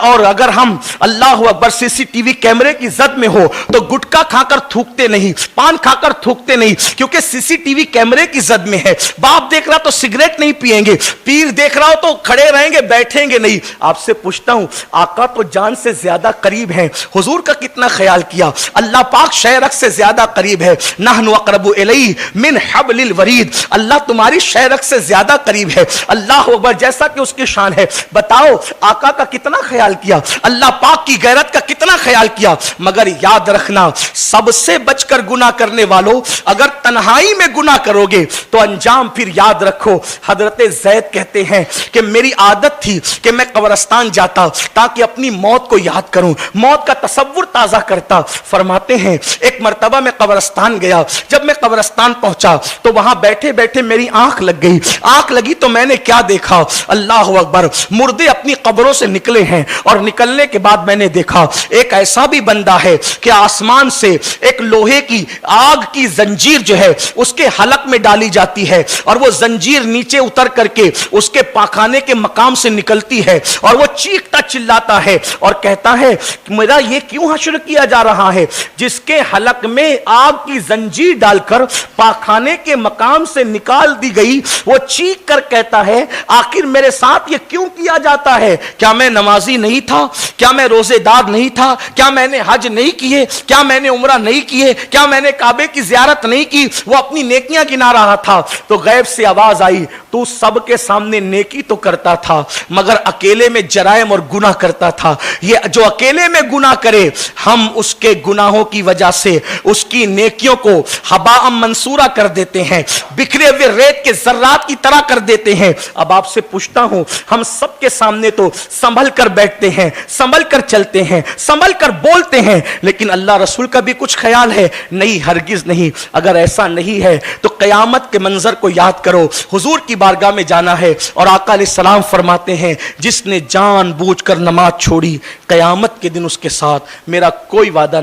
اور اگر ہم اللہ اکبر سی سی ٹی وی کیمرے کی زد میں ہو تو گٹکا کھا کر تھوکتے نہیں, پان کھا کر تھوکتے نہیں, کیونکہ سی سی ٹی وی کیمرے کی زد میں ہے. باپ دیکھ رہا تو سگریٹ نہیں پیئیں گے, پیر دیکھ رہا ہو تو کھڑے رہیں گے, بیٹھیں گے نہیں. آپ سے پوچھتا ہوں, آقا تو جان سے زیادہ قریب ہیں, حضور کا کتنا خیال کیا؟ اللہ پاک شہرک سے زیادہ قریب ہے. نحن اقرب الیہ من حبل الورید, اللہ تمہاری شہرک سے زیادہ قریب ہے. اللہ اکبر, جیسا کہ اس کی شان ہے. بتاؤ آقا کا کتنا خیال کیا, اللہ پاک کی غیرت کا کتنا خیال کیا. مگر یاد رکھنا, سب سے بچ کر گناہ کرنے والوں, اگر تنہائی میں گناہ کرو گے تو انجام پھر یاد رکھو. حضرت زید کہتے ہیں کہ میری عادت تھی کہ میں قبرستان جاتا تاکہ اپنی موت کو یاد کروں, موت کا تصور تازہ کرتا. فرماتے ہیں ایک مرتبہ میں قبرستان گیا, جب میں قبرستان پہنچا تو وہاں بیٹھے بیٹھے میری آنکھ لگ گئی. آنکھ لگی تو میں نے کیا دیکھا, اللہ اکبر, مردے اپنی قبروں سے نکلے ہیں, اور نکلنے کے بعد میں نے دیکھا ایک ایسا بھی بندہ ہے کہ آسمان سے ایک لوہے کی آگ کی زنجیر جو ہے اس کے حلق میں ڈالی جاتی ہے, اور وہ زنجیر نیچے اتر کر کے اس کے پاخانے کے مقام سے نکلتی ہے, اور وہ چیختا چلاتا ہے اور کہتا ہے میرا یہ کیوں حشر کیا جا رہا ہے؟ جس کے حلق میں آگ کی زنجیر ڈال کر پاخانے کے مقام سے نکال دی گئی, وہ چیخ کر کہتا ہے آخر میرے ساتھ یہ کیوں کیا جاتا ہے؟ کیا میں نمازی نہیں تھا؟ کیا میں روزے دار نہیں تھا؟ کیا میں نے حج نہیں کیے؟ کیا میں نے عمرہ نہیں کیے؟ کیا میں نے کعبے کی زیارت نہیں کی؟ وہ اپنی نیکیاں گنا رہا تھا. تو غیب سے آواز آئی, تو سب کے سامنے نیکی تو کرتا تھا مگر اکیلے میں جرائم اور گناہ کرتا تھا. یہ جو اکیلے میں گناہ کرے, ہم اس کے گناہوں کی وجہ سے اس کی نیکیوں کو ہباء منصورہ کر دیتے ہیں, بکھرے ہوئے ریت کے ذرات کی طرح کر دیتے ہیں. اب آپ سے پوچھتا ہوں, ہم سب کے سامنے تو سنبھل کر بیٹھتے ہیں, سنبھل کر چلتے ہیں, سنبھل کر بولتے ہیں, لیکن اللہ رسول کا بھی کچھ خیال ہے؟ نہیں, ہرگز نہیں. اگر ایسا نہیں ہے تو قیامت کے منظر کو یاد کرو. حضور کی بارگاہ میں جانا ہے اور آقا علیہ السلام فرماتے ہیں جس نے جان بوجھ کر نماز چھوڑی, قیامت کے دن اس کے ساتھ میرا کوئی وعدہ